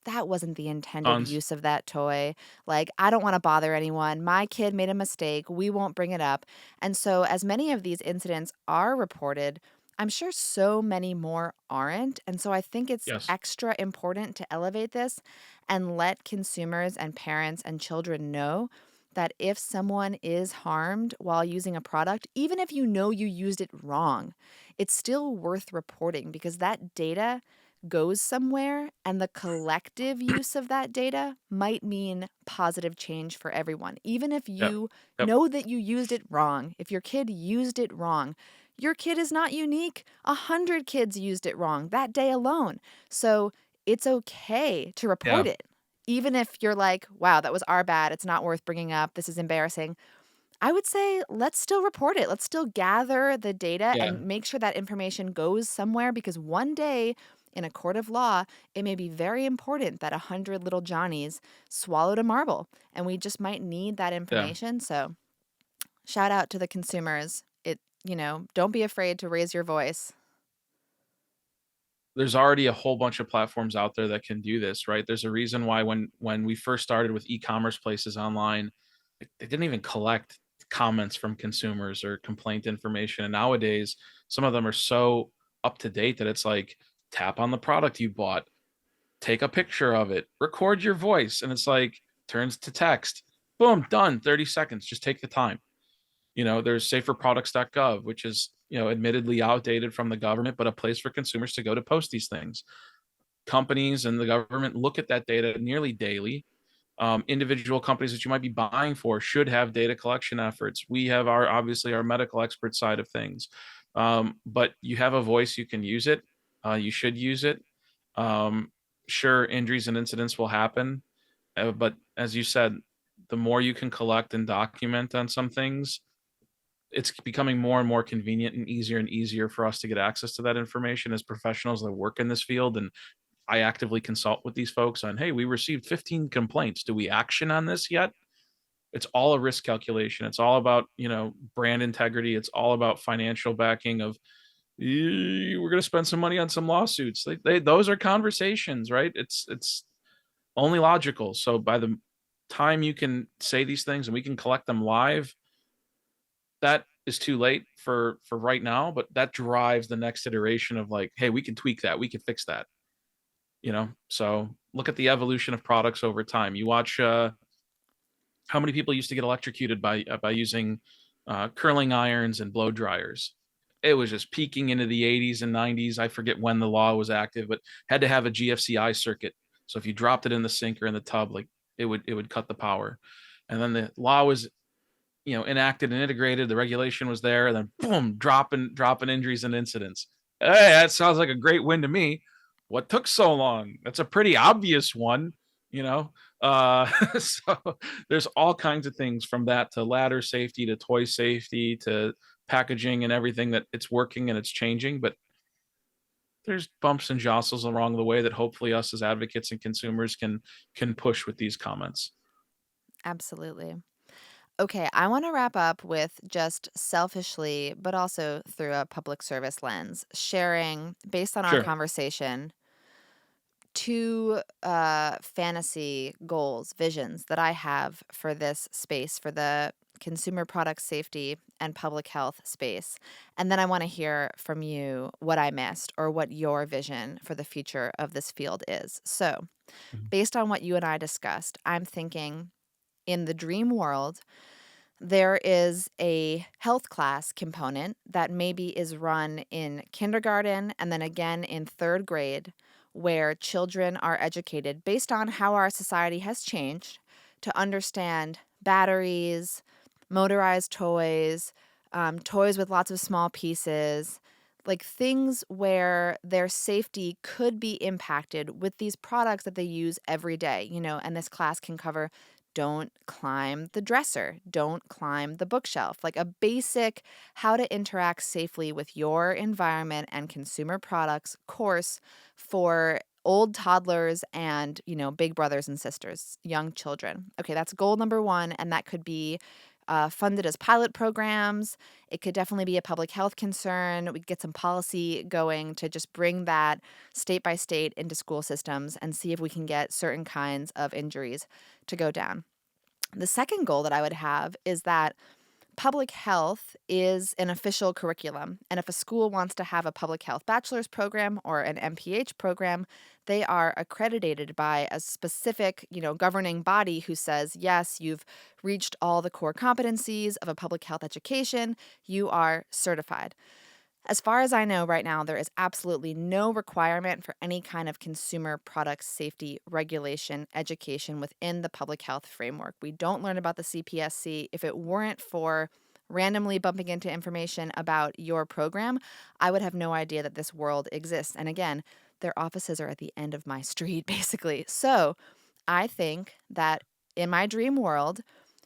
that wasn't the intended Tons. use of that toy. Like, I don't want to bother anyone. My kid made a mistake. We won't bring it up. And so, as many of these incidents are reported, I'm sure so many more aren't. And so, I think it's Yes. extra important to elevate this and let consumers and parents and children know that if someone is harmed while using a product, even if you know you used it wrong, it's still worth reporting because that data goes somewhere and the collective use of that data might mean positive change for everyone. Even if Yep. you Yep. know that you used it wrong, if your kid used it wrong, your kid is not unique. 100 kids used it wrong that day alone. So it's okay to report Yeah. it. Even if you're like, wow, that was our bad. It's not worth bringing up. This is embarrassing. I would say let's still report it. Let's still gather the data Yeah. and make sure that information goes somewhere because one day in a court of law, it may be very important that 100 little Johnnies swallowed a marble and we just might need that Yeah. information. So, shout out to the consumers. Don't be afraid to raise your voice. There's already a whole bunch of platforms out there that can do this, right? There's a reason why when we first started with e-commerce places online, they didn't even collect comments from consumers or complaint information. And nowadays, some of them are so up to date that it's like tap on the product you bought, take a picture of it, record your voice, and it's like turns to text. Boom, done. 30 seconds. Just take the time. There's saferproducts.gov, which is, admittedly outdated from the government, but a place for consumers to go to post these things. Companies and the government look at that data nearly daily. Individual companies that you might be buying for should have data collection efforts. We have obviously our medical expert side of things. But you have a voice, you can use it. You should use it. Um, sure, injuries and incidents will happen. But as you said, the more you can collect and document on some things, it's becoming more and more convenient and easier for us to get access to that information as professionals that work in this field. And I actively consult with these folks on, hey, we received 15 complaints. Do we action on this yet? It's all a risk calculation. It's all about, brand integrity. It's all about financial backing of we're going to spend some money on some lawsuits. Those are conversations, right? It's only logical. So by the time you can say these things and we can collect them live, that is too late for right now, but that drives the next iteration of like, hey, we can tweak that, we can fix that. So look at the evolution of products over time. You watch how many people used to get electrocuted by using curling irons and blow dryers. It was just peaking into the 80s and 90s. I forget when the law was active, but had to have a GFCI circuit. So if you dropped it in the sink or in the tub, like it would cut the power. And then the law was enacted and integrated. The regulation was there, and then boom, dropping injuries and incidents. Hey, that sounds like a great win to me. What took so long? That's a pretty obvious one, you know. So there's all kinds of things from that to ladder safety to toy safety to packaging and everything that it's working and it's changing, but there's bumps and jostles along the way that hopefully us as advocates and consumers can push with these comments. Absolutely. Okay, I want to wrap up with just selfishly, but also through a public service lens, sharing based on our Sure. conversation two fantasy goals, visions that I have for this space, for the consumer product safety and public health space. And then I want to hear from you what I missed or what your vision for the future of this field is. So, Mhm. based on what you and I discussed, I'm thinking in the dream world, there is a health class component that maybe is run in kindergarten and then again in third grade, where children are educated based on how our society has changed to understand batteries, motorized toys, toys with lots of small pieces, like things where their safety could be impacted with these products that they use every day, and this class can cover don't climb the dresser, don't climb the bookshelf, like a basic how to interact safely with your environment and consumer products course for old toddlers and, big brothers and sisters, young children. Okay, that's goal number 1, and that could be funded as pilot programs. It could definitely be a public health concern. We could get some policy going to just bring that state by state into school systems and see if we can get certain kinds of injuries to go down. The second goal that I would have is that public health is an official curriculum. And if a school wants to have a public health bachelor's program or an MPH program, they are accredited by a specific, governing body who says, yes, you've reached all the core competencies of a public health education, you are certified. As far as I know right now, there is absolutely no requirement for any kind of consumer product safety regulation education within the public health framework. We don't learn about the CPSC. If it weren't for randomly bumping into information about your program, I would have no idea that this world exists. And again, their offices are at the end of my street, basically. So I think that in my dream world,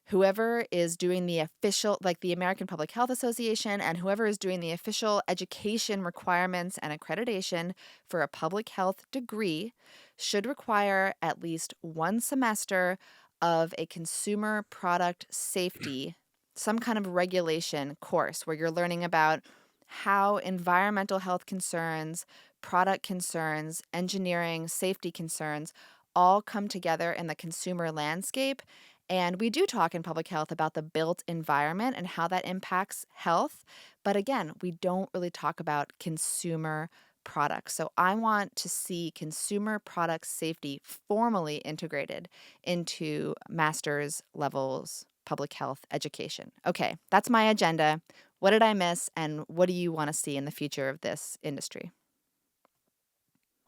whoever is doing the official, like the American Public Health Association, and whoever is doing the official education requirements and accreditation for a public health degree should require at least one semester of a consumer product safety, some kind of regulation course where you're learning about how environmental health concerns, product concerns, engineering, safety concerns all come together in the consumer landscape. And we do talk in public health about the built environment and how that impacts health. But again, we don't really talk about consumer products. So I want to see consumer product safety formally integrated into master's levels public health education. Okay, that's my agenda. What did I miss, and what do you want to see in the future of this industry?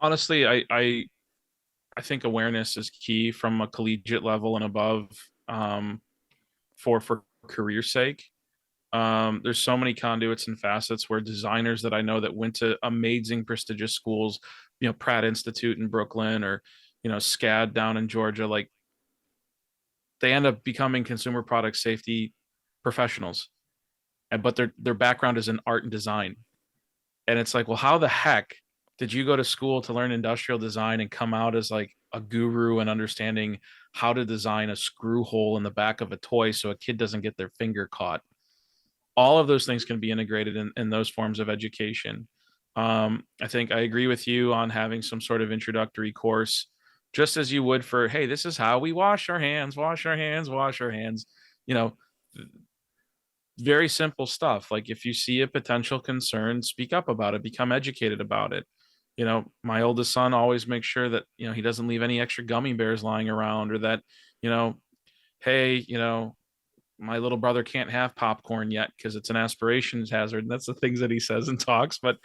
Honestly, I think awareness is key from a collegiate level and above, for career sake. There's so many conduits and facets where designers that I know that went to amazing prestigious schools, Pratt Institute in Brooklyn, or SCAD down in Georgia, like they end up becoming consumer product safety professionals, but their background is in art and design. And it's like, well, how the heck did you go to school to learn industrial design and come out as like a guru and understanding how to design a screw hole in the back of a toy so a kid doesn't get their finger caught? All of those things can be integrated in those forms of education. I think I agree with you on having some sort of introductory course, just as you would for, hey, this is how we wash our hands, wash our hands, wash our hands. You know, very simple stuff. Like if you see a potential concern, speak up about it, become educated about it. My oldest son always makes sure that, he doesn't leave any extra gummy bears lying around, or that, hey, my little brother can't have popcorn yet because it's an aspiration hazard. And that's the things that he says and talks. But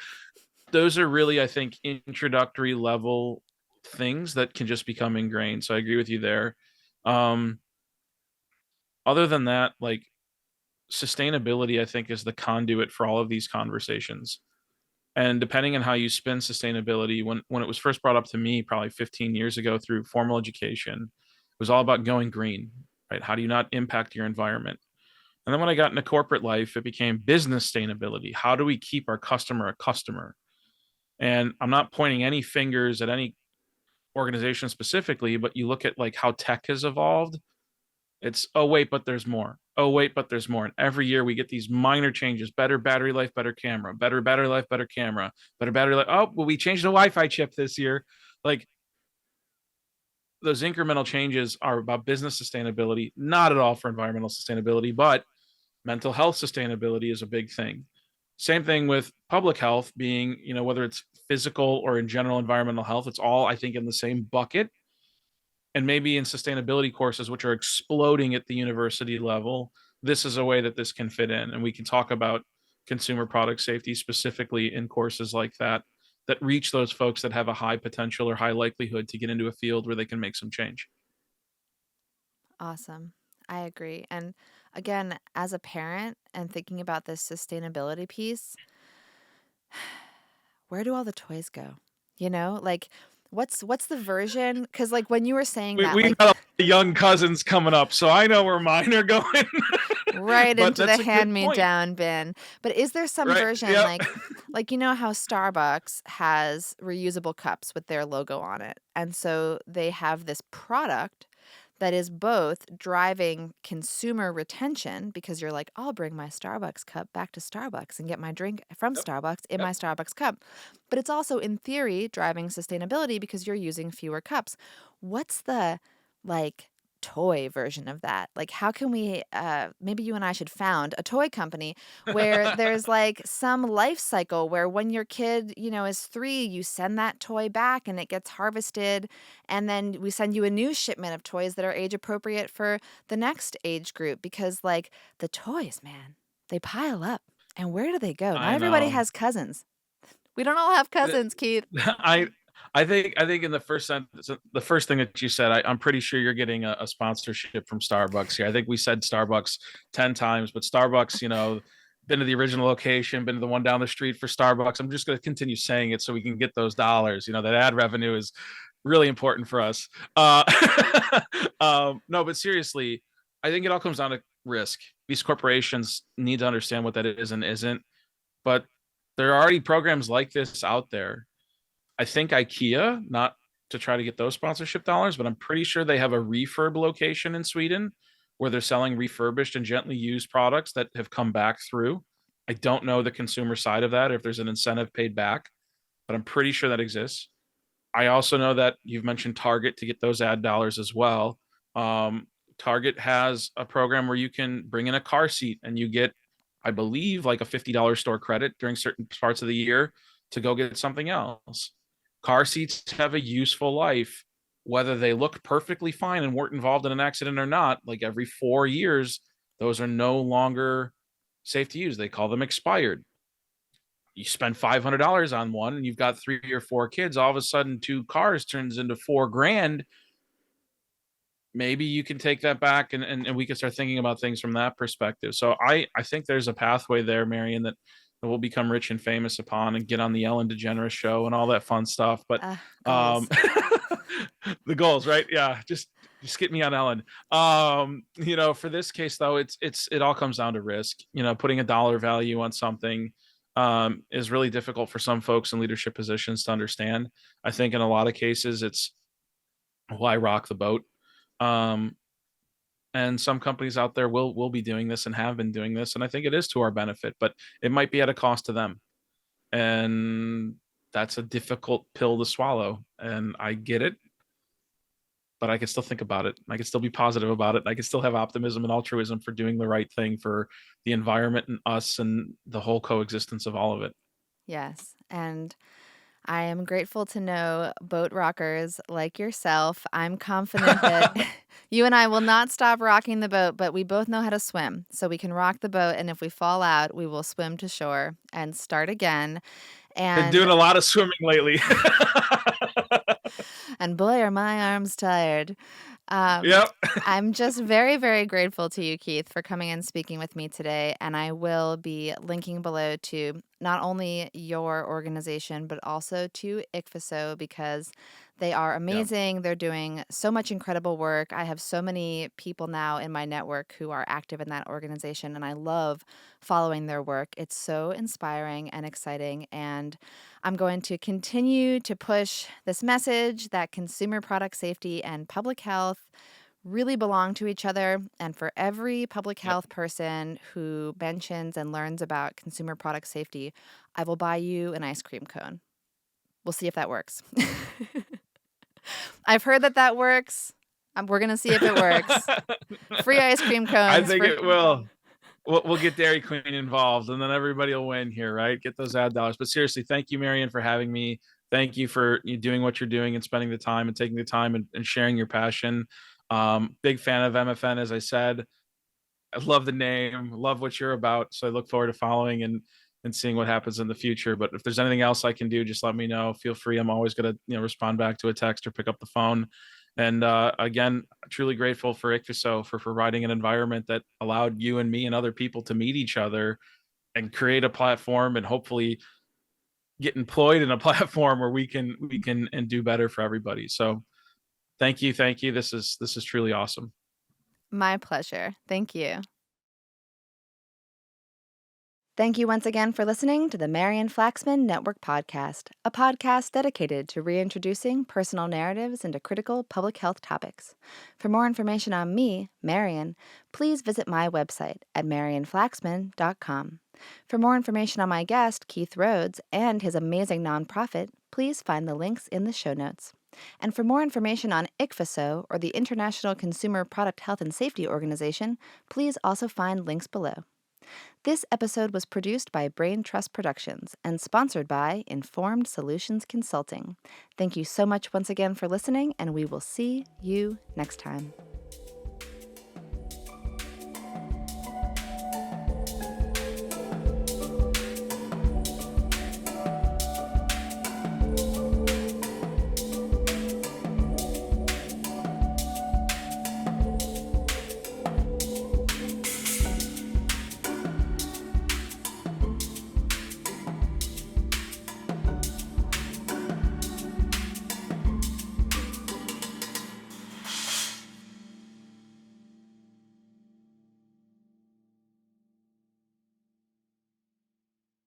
those are really, I think, introductory level things that can just become ingrained. So I agree with you there. Um, Other than that, like sustainability, I think, is the conduit for all of these conversations. And depending on how you spin sustainability, when it was first brought up to me probably 15 years ago through formal education, it was all about going green, right? How do you not impact your environment? And then when I got into corporate life, it became business sustainability. How do we keep our customer a customer? And I'm not pointing any fingers at any organization specifically, but you look at like how tech has evolved. It's, oh wait, but there's more. Oh wait, but there's more. And every year we get these minor changes: better battery life, better camera, better battery life, better camera, better battery life. Oh, well, we changed the Wi-Fi chip this year. Like those incremental changes are about business sustainability, not at all for environmental sustainability, but mental health sustainability is a big thing. Same thing with public health being, whether it's physical or in general environmental health, it's all, I think, in the same bucket. And maybe in sustainability courses, which are exploding at the university level, this is a way that this can fit in. And we can talk about consumer product safety specifically in courses like that reach those folks that have a high potential or high likelihood to get into a field where they can make some change. Awesome. I agree. And again, as a parent and thinking about this sustainability piece, where do all the toys go? Like what's the version? Because like when you were saying that, We like got a young cousins coming up, so I know where mine are going. right But into the that's a good point, hand-me-down bin. But is there some right? version Yep. like how Starbucks has reusable cups with their logo on it? And so they have this product that is both driving consumer retention because you're like, I'll bring my Starbucks cup back to Starbucks and get my drink from Yep. Starbucks in Yep. my Starbucks cup. But it's also, in theory, driving sustainability because you're using fewer cups. What's the like toy version of that? Like, how can we, maybe you and I should found a toy company where there's like some life cycle where when your kid, is 3, you send that toy back and it gets harvested. And then we send you a new shipment of toys that are age appropriate for the next age group because, like, the toys, man, they pile up. And where do they go? Not I everybody know. has cousins. We don't all have cousins, Keith. I I think in the first sentence, the first thing that you said, I'm pretty sure you're getting a sponsorship from Starbucks here. I think we said Starbucks 10 times, but Starbucks, been to the original location, been to the one down the street for Starbucks. I'm just going to continue saying it so we can get those dollars. That ad revenue is really important for us. No, but seriously, I think it all comes down to risk. These corporations need to understand what that is and isn't, but there are already programs like this out there. I think IKEA, not to try to get those sponsorship dollars, but I'm pretty sure they have a refurb location in Sweden where they're selling refurbished and gently used products that have come back through. I don't know the consumer side of that, if there's an incentive paid back, but I'm pretty sure that exists. I also know that you've mentioned Target to get those ad dollars as well. Um, Target has a program where you can bring in a car seat and you get, I believe, like a $50 store credit during certain parts of the year to go get something else. Car seats have a useful life, whether they look perfectly fine and weren't involved in an accident or not. Like every 4 years, those are no longer safe to use. They call them expired. You spend $500 on one and you've got 3 or 4 kids, all of a sudden 2 cars turns into 4 grand. Maybe you can take that back and we can start thinking about things from that perspective. So I think there's a pathway there, Marian, that we'll become rich and famous upon and get on the Ellen DeGeneres show and all that fun stuff. But um Goals. the goals, right? Yeah, just get me on Ellen. For this case though, it all comes down to risk. Putting a dollar value on something is really difficult for some folks in leadership positions to understand. I think in a lot of cases it's why rock the boat. Um, and some companies out there will be doing this and have been doing this, and I think it is to our benefit, but it might be at a cost to them, and that's a difficult pill to swallow. And I get it, but I can still think about it. I can still be positive about it. I can still have optimism and altruism for doing the right thing for the environment and us and the whole coexistence of all of it. Yes. And I am grateful to know boat rockers like yourself. I'm confident that you and I will not stop rocking the boat, but we both know how to swim. So we can rock the boat. And if we fall out, we will swim to shore and start again. Been And doing a lot of swimming lately. and boy, are my arms tired. Um, Yep. I'm just very, very grateful to you, Keith, for coming and speaking with me today. And I will be linking below to not only your organization, but also to ICFSO because they are Yep. amazing. They're doing so much incredible work. I have so many people now in my network who are active in that organization, and I love following their work. It's so inspiring and exciting. And I'm going to continue to push this message that consumer product safety and public health really belong to each other. And for every public Yep. health person who mentions and learns about consumer product safety, I will buy you an ice cream cone. We'll see if that works. I've heard that works. We're going to see if it works. Free ice cream I cones think for. it will. We'll get Dairy Queen involved, and then everybody will win here, right? Get those ad dollars. But seriously, thank you, Marian, for having me. Thank you for you doing what you're doing and spending the time and taking the time and sharing your passion. Big fan of MFN, as I said. I love the name, love what you're about. So I look forward to following and seeing what happens in the future. But if there's anything else I can do, just let me know. Feel free. I'm always gonna respond back to a text or pick up the phone. And again, truly grateful for ICFSO for providing an environment that allowed you and me and other people to meet each other and create a platform and hopefully get employed in a platform where we can and do better for everybody. So thank you. This is truly awesome. My pleasure. Thank you. Thank you once again for listening to the Marian Flaxman Network Podcast, a podcast dedicated to reintroducing personal narratives into critical public health topics. For more information on me, Marian, please visit my website at marianflaxman.com. For more information on my guest, Keith Rhoades, and his amazing nonprofit, please find the links in the show notes. And for more information on ICFSO, or the International Consumer Product Health and Safety Organization, please also find links below. This episode was produced by Brain Trust Productions and sponsored by Informed Solutions Consulting. Thank you so much once again for listening, and we will see you next time.